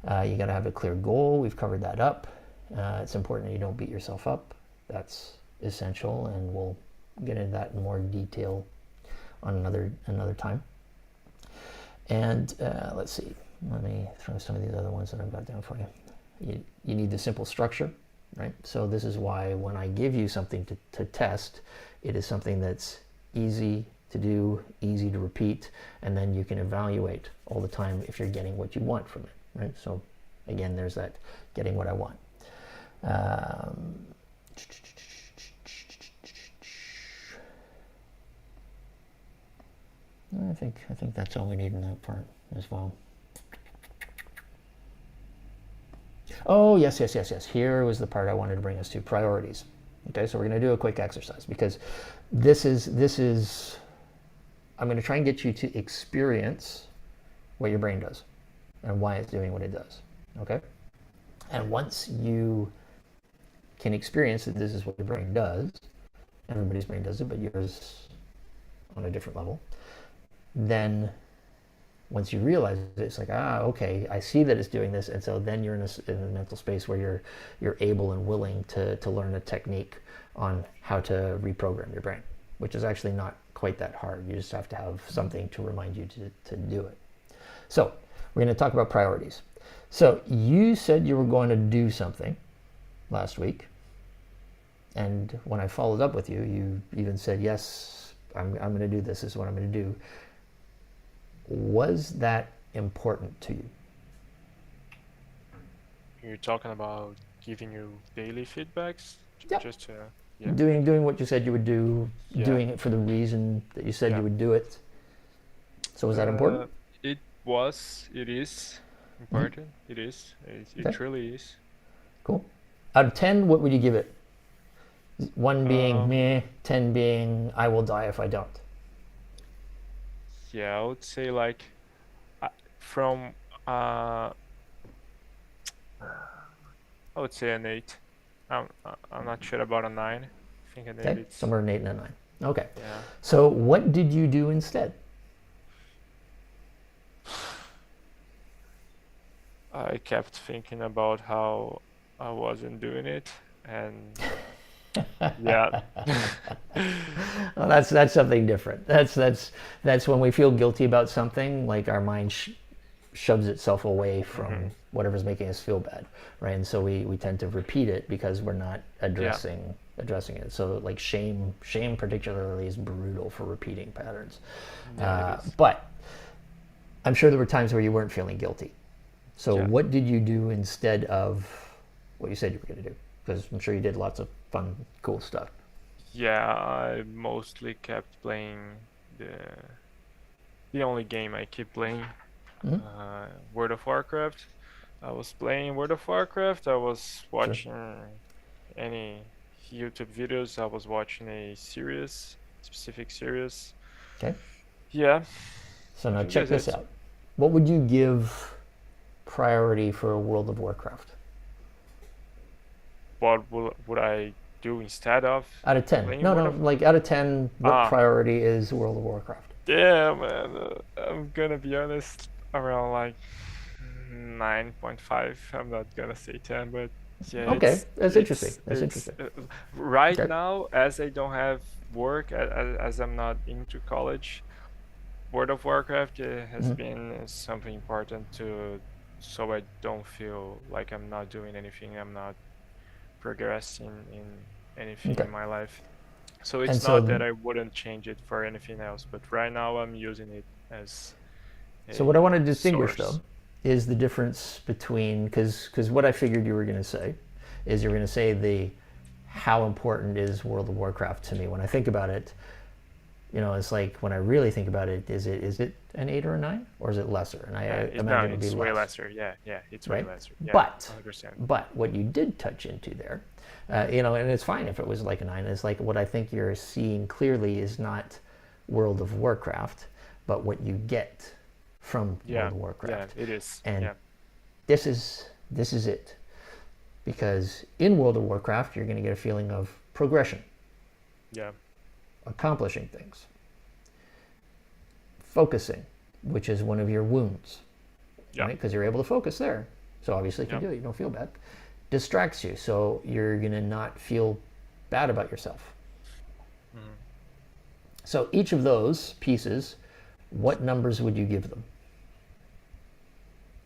[SPEAKER 1] You got to have a clear goal, we've covered that up. It's important that you don't beat yourself up, that's essential, and we'll get into that in more detail on another time. And let's see, let me throw some of these other ones that I've got down for you. You need the simple structure, right? So this is why when I give you something to test, it is something that's easy to do, easy to repeat, and then you can evaluate all the time if you're getting what you want from it, right? So again, there's that getting what I want. I think that's all we need in that part as well. Oh, yes. Here was the part I wanted to bring us to, priorities. Okay, so we're going to do a quick exercise because this is I'm going to try and get you to experience what your brain does and why it's doing what it does. Okay? And once you can experience that this is what your brain does, everybody's brain does it, but yours on a different level, then once you realize it, it's like, okay, I see that it's doing this, and so then you're in a mental space where you're able and willing to learn a technique on how to reprogram your brain, which is actually not quite that hard. You just have to have something to remind you to do it. So we're going to talk about priorities. So you said you were going to do something last week, and when I followed up with you, you even said, yes, I'm going to do this. This is what I'm going to do. Was that important to you?
[SPEAKER 2] You're talking about giving you daily feedbacks?
[SPEAKER 1] Yeah.
[SPEAKER 2] Just
[SPEAKER 1] Doing what you said you would do,
[SPEAKER 2] Yeah.
[SPEAKER 1] doing it for the reason that you said you would do it. So was that important?
[SPEAKER 2] It is important. It is. It
[SPEAKER 1] Okay.
[SPEAKER 2] truly is.
[SPEAKER 1] Cool. Out of 10, what would you give it? 1 being meh, 10 being I will die if I don't.
[SPEAKER 2] Yeah, I would say like from I would say an 8. I'm not sure about a 9. I think an 8
[SPEAKER 1] Okay,
[SPEAKER 2] is
[SPEAKER 1] somewhere an 8 and a 9. Okay.
[SPEAKER 2] yeah.
[SPEAKER 1] So what did you do instead?
[SPEAKER 2] I kept thinking about how I wasn't doing it, and Yeah.
[SPEAKER 1] Well, that's something different. That's when we feel guilty about something, like our mind shoves itself away
[SPEAKER 2] Hmm.
[SPEAKER 1] from whatever's making us feel bad, right? And so we tend to repeat it because we're not
[SPEAKER 2] Yeah.
[SPEAKER 1] addressing it. So like shame particularly is brutal for repeating patterns.
[SPEAKER 2] Yeah, it is.
[SPEAKER 1] But I'm sure there were times where you weren't feeling guilty. So
[SPEAKER 2] Yeah.
[SPEAKER 1] what did you do instead of what you said you were going to do? Because I'm sure you did lots of fun, cool stuff.
[SPEAKER 2] Yeah, I mostly kept playing the only game I keep playing,
[SPEAKER 1] Mm-hmm.
[SPEAKER 2] World of Warcraft. I was playing World of Warcraft. I was
[SPEAKER 1] Sure.
[SPEAKER 2] watching any YouTube videos. I was watching a series, specific series.
[SPEAKER 1] Okay.
[SPEAKER 2] Yeah,
[SPEAKER 1] So
[SPEAKER 2] I
[SPEAKER 1] now
[SPEAKER 2] think
[SPEAKER 1] check
[SPEAKER 2] that's
[SPEAKER 1] this
[SPEAKER 2] it.
[SPEAKER 1] out. What would you give priority for World of Warcraft?
[SPEAKER 2] What would I do instead of
[SPEAKER 1] Out of 10.
[SPEAKER 2] playing
[SPEAKER 1] No,
[SPEAKER 2] World
[SPEAKER 1] no,
[SPEAKER 2] of?
[SPEAKER 1] like out of 10, what
[SPEAKER 2] Ah,
[SPEAKER 1] priority is World of Warcraft?
[SPEAKER 2] damn, man. I'm gonna be honest, around like 9.5. I'm not gonna say 10, but yeah,
[SPEAKER 1] Okay, that's interesting. That's
[SPEAKER 2] it's
[SPEAKER 1] interesting.
[SPEAKER 2] right
[SPEAKER 1] Okay.
[SPEAKER 2] now, as I don't have work, as I'm not into college, World of Warcraft has
[SPEAKER 1] Mm-hmm.
[SPEAKER 2] been something important to, so I don't feel like I'm not doing anything, I'm not progressing in anything
[SPEAKER 1] Okay.
[SPEAKER 2] in my life. So
[SPEAKER 1] And
[SPEAKER 2] it's not that
[SPEAKER 1] so,
[SPEAKER 2] I wouldn't change it for anything else, but right now I'm using it as
[SPEAKER 1] so what I want
[SPEAKER 2] a
[SPEAKER 1] to distinguish though
[SPEAKER 2] source.
[SPEAKER 1] is the difference between, because what I figured you were going to say is you're going to say the how important is World of Warcraft to me. When I think about it, it's like when I really think about it, is it an 8 or a 9, or is it lesser? And I
[SPEAKER 2] No,
[SPEAKER 1] imagine it would be
[SPEAKER 2] it's way
[SPEAKER 1] less,
[SPEAKER 2] lesser. Yeah, yeah, it's way
[SPEAKER 1] right?
[SPEAKER 2] lesser. Yeah,
[SPEAKER 1] But
[SPEAKER 2] 100%.
[SPEAKER 1] but what you did touch into there, and it's fine if it was like a 9. It's like what I think you're seeing clearly is not World of Warcraft, but what you get from World
[SPEAKER 2] Yeah,
[SPEAKER 1] of
[SPEAKER 2] yeah,
[SPEAKER 1] Warcraft.
[SPEAKER 2] it is.
[SPEAKER 1] And
[SPEAKER 2] Yeah,
[SPEAKER 1] this is it, because in World of Warcraft you're going to get a feeling of progression,
[SPEAKER 2] yeah,
[SPEAKER 1] accomplishing things, focusing, which is one of your wounds,
[SPEAKER 2] yeah,
[SPEAKER 1] right? Because you're able to focus there. So obviously, if you
[SPEAKER 2] yeah.
[SPEAKER 1] do it, you don't feel bad. Distracts you, so you're going to not feel bad about yourself.
[SPEAKER 2] Mhm.
[SPEAKER 1] So each of those pieces, what numbers would you give them?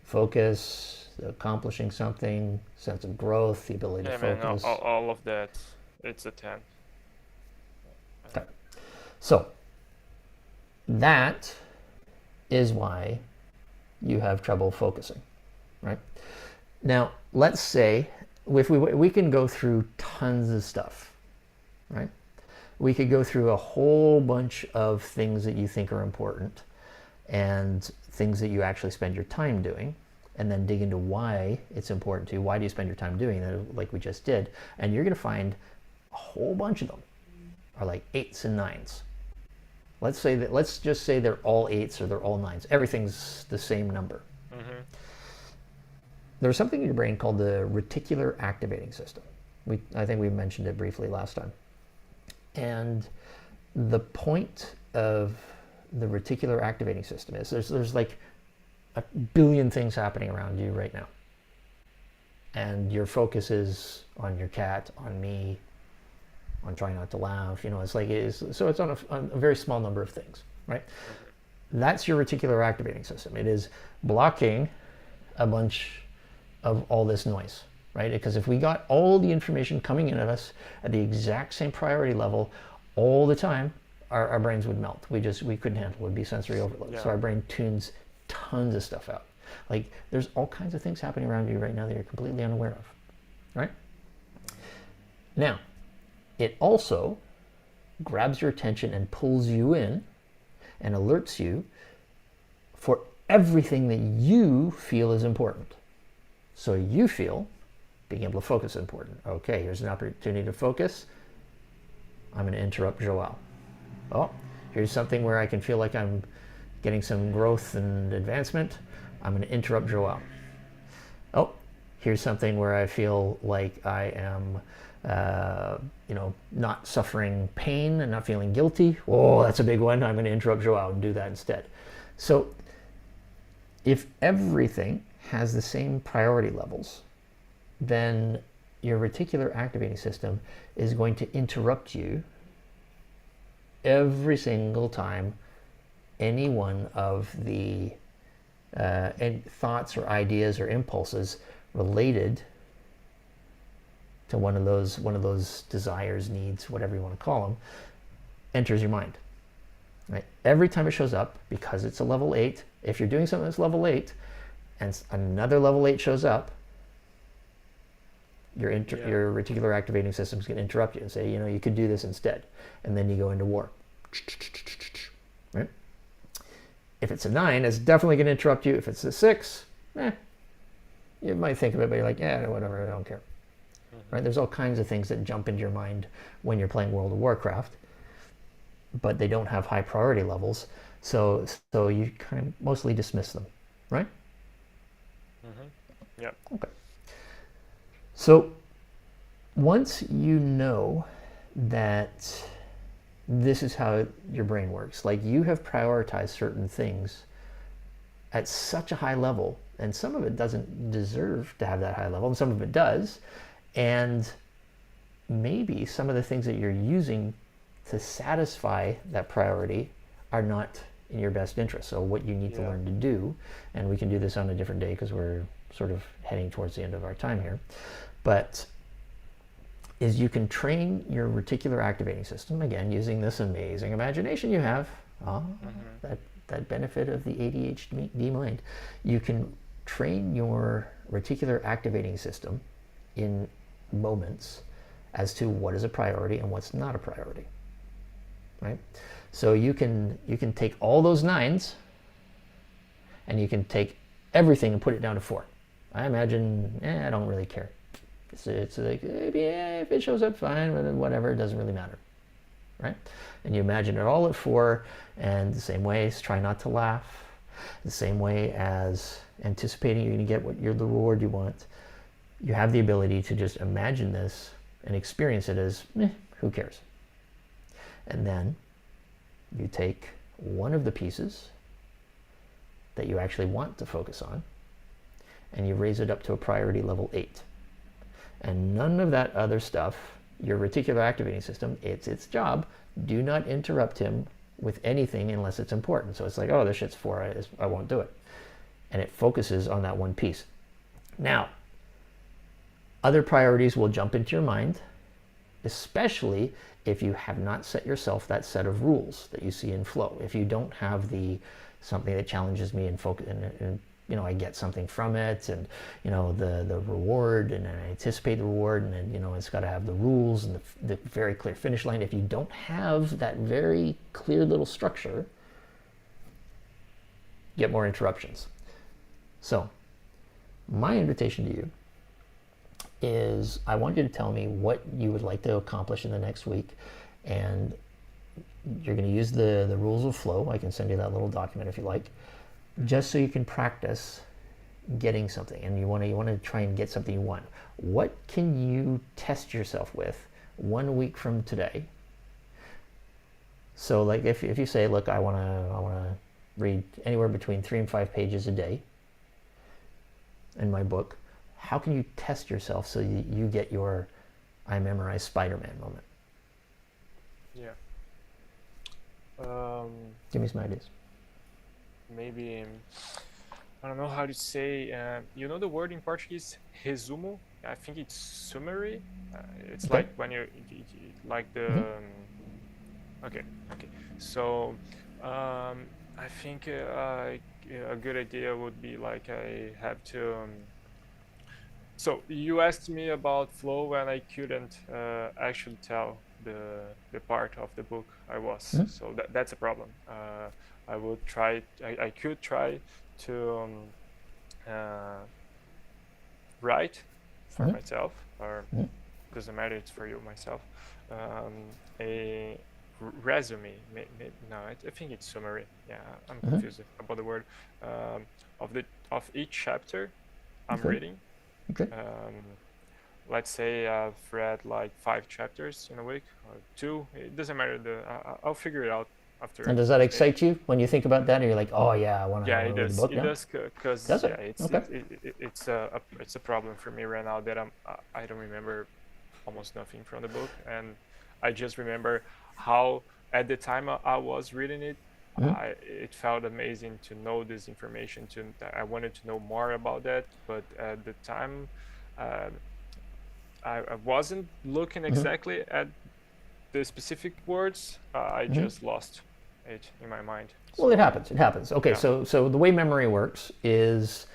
[SPEAKER 1] Focus, accomplishing something, sense of growth, the ability to
[SPEAKER 2] Yeah, man,
[SPEAKER 1] focus.
[SPEAKER 2] all of that, it's a 10.
[SPEAKER 1] Okay. So that is why you have trouble focusing, right? Now, let's say if we can go through tons of stuff, right? We could go through a whole bunch of things that you think are important and things that you actually spend your time doing, and then dig into why it's important to you. Why do you spend your time doing that, like we just did? And you're going to find a whole bunch of them are like 8s and 9s. Let's just say they're all 8s or they're all 9s. Everything's the same number.
[SPEAKER 2] Mm-hmm.
[SPEAKER 1] There's something in your brain called the reticular activating system. I think we mentioned it briefly last time. And the point of the reticular activating system is there's like a billion things happening around you right now. And your focus is on your cat, on me, on trying not to laugh. So it's on a very small number of things, right?
[SPEAKER 2] Mm-hmm.
[SPEAKER 1] That's your reticular activating system. It is blocking a bunch of all this noise, right? Because if we got all the information coming in at us at the exact same priority level all the time, our brains would melt. We couldn't handle it. It would be sensory overload. So
[SPEAKER 2] Yeah.
[SPEAKER 1] our brain tunes tons of stuff out. Like there's all kinds of things happening around you right now that you're completely unaware of, right? Now, it also grabs your attention and pulls you in and alerts you for everything that you feel is important. So you feel being able to focus is important. Okay, here's an opportunity to focus. I'm going to interrupt Joel. Oh, here's something where I can feel like I'm getting some growth and advancement. I'm going to interrupt Joel. Oh, here's something where I feel like I am, not suffering pain and not feeling guilty. Oh, that's a big one. I'm going to interrupt Joel and do that instead. So if everything has the same priority levels, then your reticular activating system is going to interrupt you every single time any one of the thoughts or ideas or impulses related to one of those desires, needs, whatever you want to call them, enters your mind. Right? Every time it shows up, because it's a level 8, if you're doing something that's level 8 and another level 8 shows up, your reticular activating system is going to interrupt you and say, you could do this instead. And then you go into war. Right? If it's a 9, it's definitely going to interrupt you. If it's a 6, you might think of it, but you're like, yeah, whatever, I don't care. Right? There's all kinds of things that jump into your mind when you're playing World of Warcraft, but they don't have high priority levels, so you kind of mostly dismiss them, right?
[SPEAKER 2] Yeah.
[SPEAKER 1] Okay. So once you know that this is how your brain works, like you have prioritized certain things at such a high level, and some of it doesn't deserve to have that high level, and some of it does, and maybe some of the things that you're using to satisfy that priority are not in your best interest. So what you need to learn to do, and we can do this on a different day because we're sort of heading towards the end of our time here, but is you can train your reticular activating system, again, using this amazing imagination you have, that benefit of the ADHD mind. You can train your reticular activating system in moments as to what is a priority and what's not a priority, right? So you can take all those 9s and you can take everything and put it down to 4. I imagine, I don't really care. It's like, if it shows up, fine, but whatever, it doesn't really matter, right? And you imagine it all at 4, and the same way as try not to laugh, the same way as anticipating you're going to get the reward you want. You have the ability to just imagine this and experience it as, who cares? And then you take one of the pieces that you actually want to focus on, and you raise it up to a priority level 8. And none of that other stuff, your reticular activating system, it's its job. Do not interrupt him with anything unless it's important. So it's like, this shit's 4, I won't do it. And it focuses on that one piece. Now, other priorities will jump into your mind, especially if you have not set yourself that set of rules that you see in flow. If you don't have something that challenges me and focus, and I get something from it, and the reward, and I anticipate the reward, and then it's got to have the rules and the very clear finish line. If you don't have that very clear little structure, you get more interruptions. So my invitation to you is, I want you to tell me what you would like to accomplish in the next week, and you're going to use the rules of flow. I can send you that little document if you like, just so you can practice getting something, and you want to try and get something you want. What can you test yourself with 1 week from today? So like if you say, look, I want to read anywhere between 3 and 5 pages a day in my book, how can you test yourself so you get your I memorized Spider-Man moment?
[SPEAKER 2] Yeah.
[SPEAKER 1] Give me some ideas.
[SPEAKER 2] Maybe, I don't know how to say, the word in Portuguese, resumo? I think it's summary. It's
[SPEAKER 1] Okay.
[SPEAKER 2] like when like the, okay. So, I think a good idea would be like I have to, so you asked me about flow and I couldn't actually tell the part of the book I was. So that's a problem. I could try to write for myself, or doesn't matter, it's for you, myself, a resume. No, I think it's summary. Yeah, I'm confused about the word. Of each chapter I'm reading.
[SPEAKER 1] Okay.
[SPEAKER 2] Let's say I've read like 5 chapters in a week, or 2. It doesn't matter. I'll figure it out.
[SPEAKER 1] And does that excite you when you think about that? Or you're like, oh yeah, I want to
[SPEAKER 2] Yeah, it
[SPEAKER 1] read the
[SPEAKER 2] does.
[SPEAKER 1] book
[SPEAKER 2] It
[SPEAKER 1] now?
[SPEAKER 2] does because
[SPEAKER 1] Does
[SPEAKER 2] yeah,
[SPEAKER 1] it? Okay.
[SPEAKER 2] it's a problem for me right now that I don't remember almost nothing from the book, and I just remember how at the time I was reading it,
[SPEAKER 1] Hmm.
[SPEAKER 2] it felt amazing to know this information. I wanted to know more about that, but at the time, uh, I wasn't looking
[SPEAKER 1] Hmm.
[SPEAKER 2] exactly at the specific words. I
[SPEAKER 1] Hmm.
[SPEAKER 2] just lost it in my mind.
[SPEAKER 1] Well, it
[SPEAKER 2] So
[SPEAKER 1] happens. It happens. Okay,
[SPEAKER 2] yeah,
[SPEAKER 1] so the way memory works is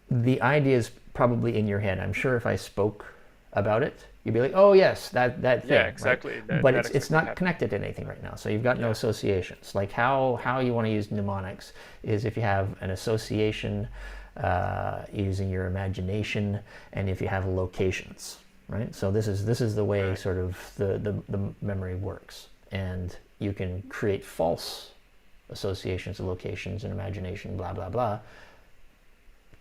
[SPEAKER 1] the idea is probably in your head. I'm sure if I spoke about it, you'd be like, "Oh yes, that
[SPEAKER 2] yeah,
[SPEAKER 1] thing," right?
[SPEAKER 2] exactly.
[SPEAKER 1] But
[SPEAKER 2] That
[SPEAKER 1] it's
[SPEAKER 2] exactly
[SPEAKER 1] not
[SPEAKER 2] happened.
[SPEAKER 1] connected to anything right now. So you've got no
[SPEAKER 2] Yeah,
[SPEAKER 1] associations. Like how
[SPEAKER 2] yeah,
[SPEAKER 1] how you want to use mnemonics is if you have an association using your imagination, and if you have locations, right? So this is the way
[SPEAKER 2] right.
[SPEAKER 1] sort of the memory works, and you can create false associations of locations and imagination, blah blah blah,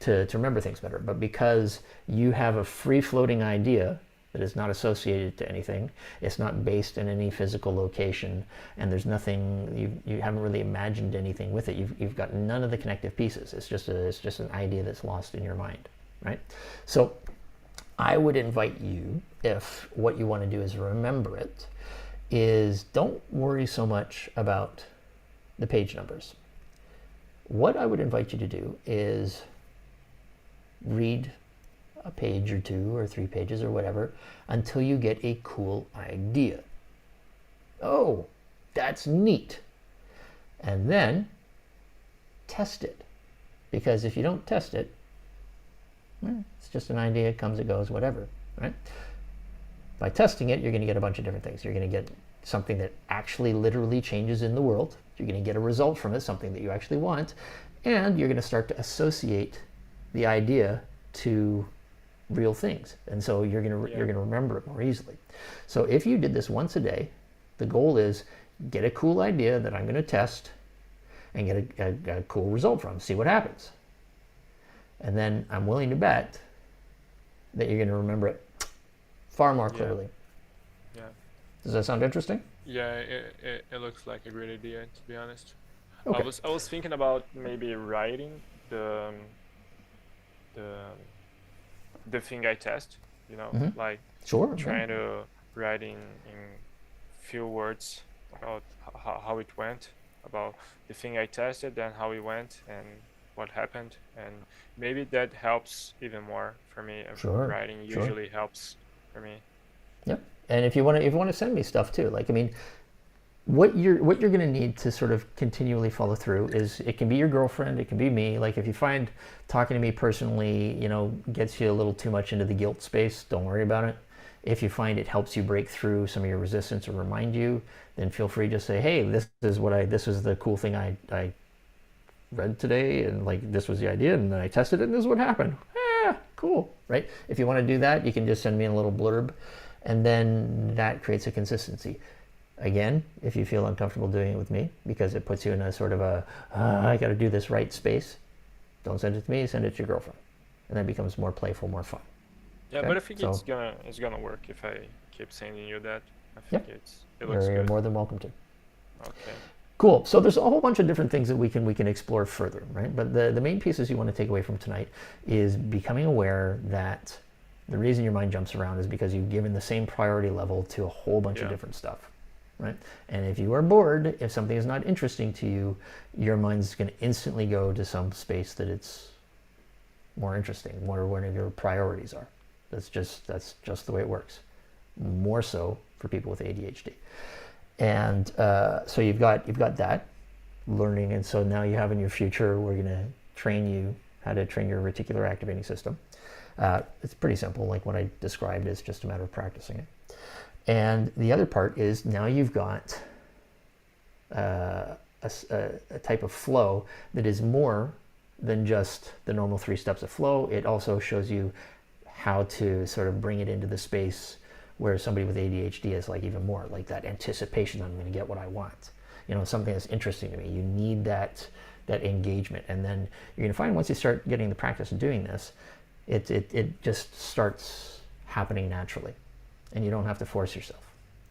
[SPEAKER 1] to remember things better. But because you have a free floating idea that is not associated to anything, it's not based in any physical location, and there's nothing, you haven't really imagined anything with it. You've got none of the connective pieces. It's just an idea that's lost in your mind, right? So I would invite you, if what you want to do is remember it, is don't worry so much about the page numbers. What I would invite you to do is read a page or two or 3 pages or whatever until you get a cool idea. Oh, that's neat. And then test it. Because if you don't test it, it's just an idea, it comes, it goes, whatever, right? By testing it, you're going to get a bunch of different things. You're going to get something that actually literally changes in the world. You're going to get a result from it, something that you actually want, and you're going to start to associate the idea to real things, and so you're
[SPEAKER 2] Yeah,
[SPEAKER 1] going to remember it more easily. So if you did this once a day, the goal is get a cool idea that I'm going to test and get a cool result from, see what happens, and then I'm willing to bet that you're going to remember it far more
[SPEAKER 2] yeah,
[SPEAKER 1] clearly.
[SPEAKER 2] yeah,
[SPEAKER 1] Does that sound interesting?
[SPEAKER 2] yeah. It looks like a great idea, to be honest.
[SPEAKER 1] Okay.
[SPEAKER 2] I was thinking about maybe writing the the thing I test.
[SPEAKER 1] Mm-hmm.
[SPEAKER 2] Like
[SPEAKER 1] Sure. Yeah.
[SPEAKER 2] trying to write in few words about how it went, about the thing I tested, and how it went, and what happened, and maybe that helps even more for me.
[SPEAKER 1] Sure.
[SPEAKER 2] Writing
[SPEAKER 1] Sure.
[SPEAKER 2] usually helps for me.
[SPEAKER 1] Yep. And if you want to send me stuff too, like I mean, what you're going to need to sort of continually follow through is, it can be your girlfriend, it can be me. Like if you find talking to me personally, gets you a little too much into the guilt space, don't worry about it. If you find it helps you break through some of your resistance or remind you, then feel free to say, hey, this is the cool thing I read today, and like this was the idea, and then I tested it, and this is what happened. Cool, right? If you want to do that, you can just send me a little blurb, and then that creates a consistency. Again, if you feel uncomfortable doing it with me because it puts you in a sort of I got to do this right space, don't send it to me, send it to your girlfriend, and that becomes more playful, more fun.
[SPEAKER 2] Yeah,
[SPEAKER 1] Okay,
[SPEAKER 2] but I think
[SPEAKER 1] so
[SPEAKER 2] it's gonna work if I keep sending you that. I
[SPEAKER 1] yeah,
[SPEAKER 2] think it looks
[SPEAKER 1] you're
[SPEAKER 2] good.
[SPEAKER 1] more than welcome to.
[SPEAKER 2] Okay.
[SPEAKER 1] Cool. So there's a whole bunch of different things that we can explore further, right? But the main pieces you want to take away from tonight is becoming aware that the reason your mind jumps around is because you've given the same priority level to a whole bunch of
[SPEAKER 2] Yeah.
[SPEAKER 1] different stuff, right? And if you are bored, if something is not interesting to you, your mind's going to instantly go to some space that it's more interesting, where one of your priorities are. That's just the way it works. More so for people with ADHD. And so you've got that learning, and so now you have in your future, we're going to train you how to train your reticular activating system. It's pretty simple, like what I described. Is just a matter of practicing it. And the other part is, now you've got a type of flow that is more than just the normal 3 steps of flow. It also shows you how to sort of bring it into the space where somebody with ADHD is, like even more like that anticipation, I'm going to get what I want. Something that's interesting to me. You need that engagement, and then you're going to find, once you start getting the practice of doing this, it just starts happening naturally, and you don't have to force yourself.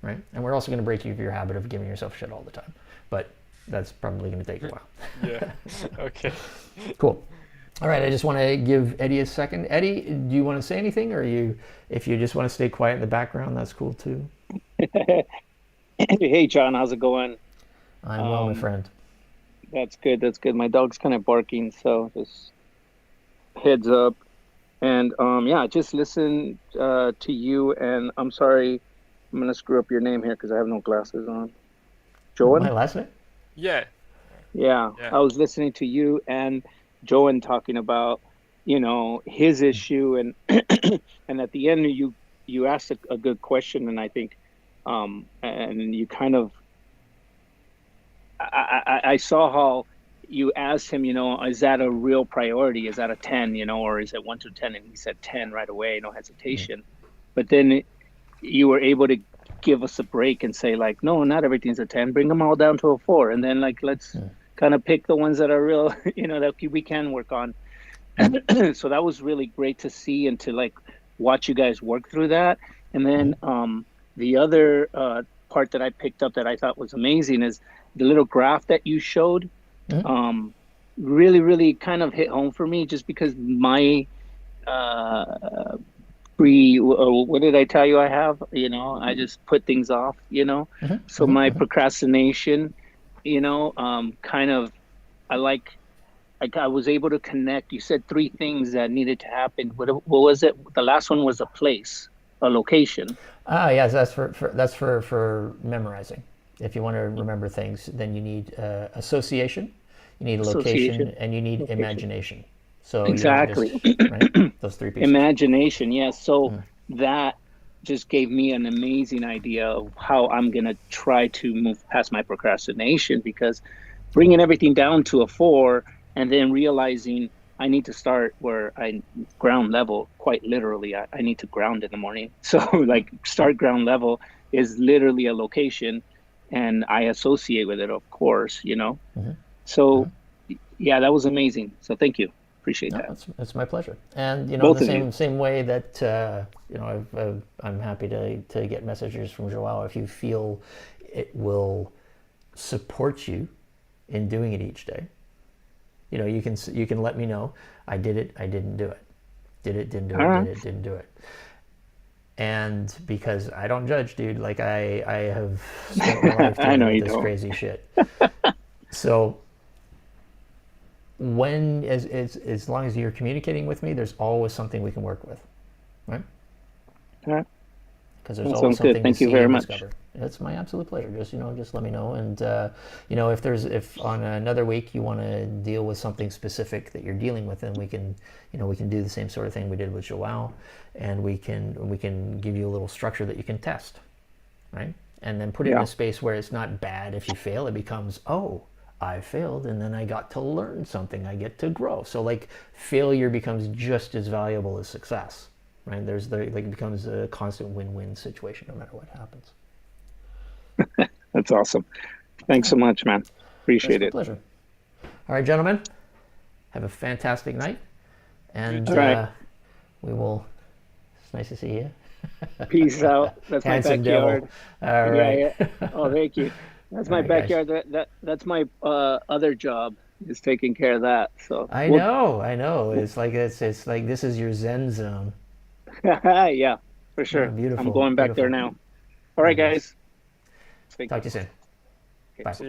[SPEAKER 1] right? And we're also going to break you of your habit of giving yourself shit all the time, but that's probably going to take a while.
[SPEAKER 2] Yeah. Okay.
[SPEAKER 1] Cool. All right, I just want to give Eddie a second. Eddie, do you want to say anything, or if you just want to stay quiet in the background, that's cool too.
[SPEAKER 3] Hey John, how's it going?
[SPEAKER 1] I'm well, my
[SPEAKER 3] Um,
[SPEAKER 1] friend.
[SPEAKER 3] that's good. That's good. My dog's kind of barking, so just heads up. And yeah, just listen to you. And I'm sorry, I'm gonna screw up your name here because I have no glasses on.
[SPEAKER 1] My
[SPEAKER 3] Joan?
[SPEAKER 1] last name?
[SPEAKER 2] Yeah.
[SPEAKER 3] Yeah,
[SPEAKER 2] Yeah.
[SPEAKER 3] I was listening to you and Joan talking about, his issue, and and at the end you asked a good question, and I think and you kind of I saw how you asked him, is that a real priority? Is that a 10, or is it 1 to 10? And he said 10 right away, no hesitation. But then you were able to give us a break and say, like, no, not everything's a 10. Bring them all down to a 4. And then, like, let's kind of pick the ones that are real, that we can work on. So that was really great to see and to, like, watch you guys work through that. And then the other part that I picked up that I thought was amazing is the little graph that you showed. Um, really, really kind of hit home for me, just because my uh, what did I tell you I have? I just put things off, so my procrastination, kind of, I I was able to connect. You said three things that needed to happen. What was it? The last one was a place, a location.
[SPEAKER 1] Ah, yes, that's for memorizing. If you want to remember things, then you need association, you need location,
[SPEAKER 3] Association,
[SPEAKER 1] and you need
[SPEAKER 3] location.
[SPEAKER 1] imagination. So you don't just,
[SPEAKER 3] Exactly.
[SPEAKER 1] right? Those three pieces.
[SPEAKER 3] Imagination, yes. So that just gave me an amazing idea of how I'm going to try to move past my procrastination, because bringing everything down to a 4 and then realizing I need to start where I ground level, quite literally. I need to ground in the morning. So, like, start ground level is literally a location, and I associate with it, of course, So, yeah, that was amazing. So, thank you. Appreciate
[SPEAKER 1] No,
[SPEAKER 3] that.
[SPEAKER 1] it's my pleasure. And in
[SPEAKER 3] Both
[SPEAKER 1] the
[SPEAKER 3] of you.
[SPEAKER 1] same way that I'm happy to get messages from Joao if you feel it will support you in doing it each day. You can let me know. I did it. I didn't do it. Did it. Didn't do
[SPEAKER 3] All
[SPEAKER 1] it. Did
[SPEAKER 3] right.
[SPEAKER 1] it. Didn't do it. And because I don't judge, dude. Like I have spent my life
[SPEAKER 3] I
[SPEAKER 1] dealing
[SPEAKER 3] know
[SPEAKER 1] with
[SPEAKER 3] you
[SPEAKER 1] this
[SPEAKER 3] don't.
[SPEAKER 1] crazy shit. So as long as you're communicating with me, there's always something we can work with, right?
[SPEAKER 3] All right.
[SPEAKER 1] Because there's
[SPEAKER 3] That
[SPEAKER 1] always
[SPEAKER 3] sounds good.
[SPEAKER 1] something to
[SPEAKER 3] Thank you
[SPEAKER 1] see
[SPEAKER 3] very
[SPEAKER 1] and
[SPEAKER 3] much.
[SPEAKER 1] discover. It's my absolute pleasure. Just let me know. And if on another week you want to deal with something specific that you're dealing with, then we can do the same sort of thing we did with Joao, and we can give you a little structure that you can test, right? And then put it in
[SPEAKER 3] Yeah.
[SPEAKER 1] a space where it's not bad if you fail. It becomes, oh, I failed, and then I got to learn something. I get to grow. So, like, failure becomes just as valuable as success, right? It becomes a constant win-win situation no matter what happens.
[SPEAKER 3] That's awesome. Thanks so much, man.
[SPEAKER 1] It's
[SPEAKER 3] Appreciate
[SPEAKER 1] my
[SPEAKER 3] it.
[SPEAKER 1] pleasure. All right, gentlemen, have a fantastic night,
[SPEAKER 2] You
[SPEAKER 1] and
[SPEAKER 3] All
[SPEAKER 2] too.
[SPEAKER 3] right.
[SPEAKER 1] we will. It's nice to see you,
[SPEAKER 3] Peace out. That's my
[SPEAKER 1] handsome devil.
[SPEAKER 3] backyard.
[SPEAKER 1] All
[SPEAKER 3] Yeah,
[SPEAKER 1] right,
[SPEAKER 3] yeah. Oh, thank you. That's
[SPEAKER 1] all
[SPEAKER 3] my
[SPEAKER 1] right, guys.
[SPEAKER 3] backyard. That's my other job, is taking care of that. So
[SPEAKER 1] I
[SPEAKER 3] we'll,
[SPEAKER 1] know, I know. It's like this is your zen zone.
[SPEAKER 3] yeah, for sure. I'm
[SPEAKER 1] Beautiful,
[SPEAKER 3] going back there
[SPEAKER 1] beautiful.
[SPEAKER 3] now. All
[SPEAKER 1] All
[SPEAKER 3] right,
[SPEAKER 1] right, guys.
[SPEAKER 3] guys. Thank
[SPEAKER 1] Talk
[SPEAKER 3] you.
[SPEAKER 1] to you soon.
[SPEAKER 3] Okay.
[SPEAKER 1] Bye.
[SPEAKER 2] See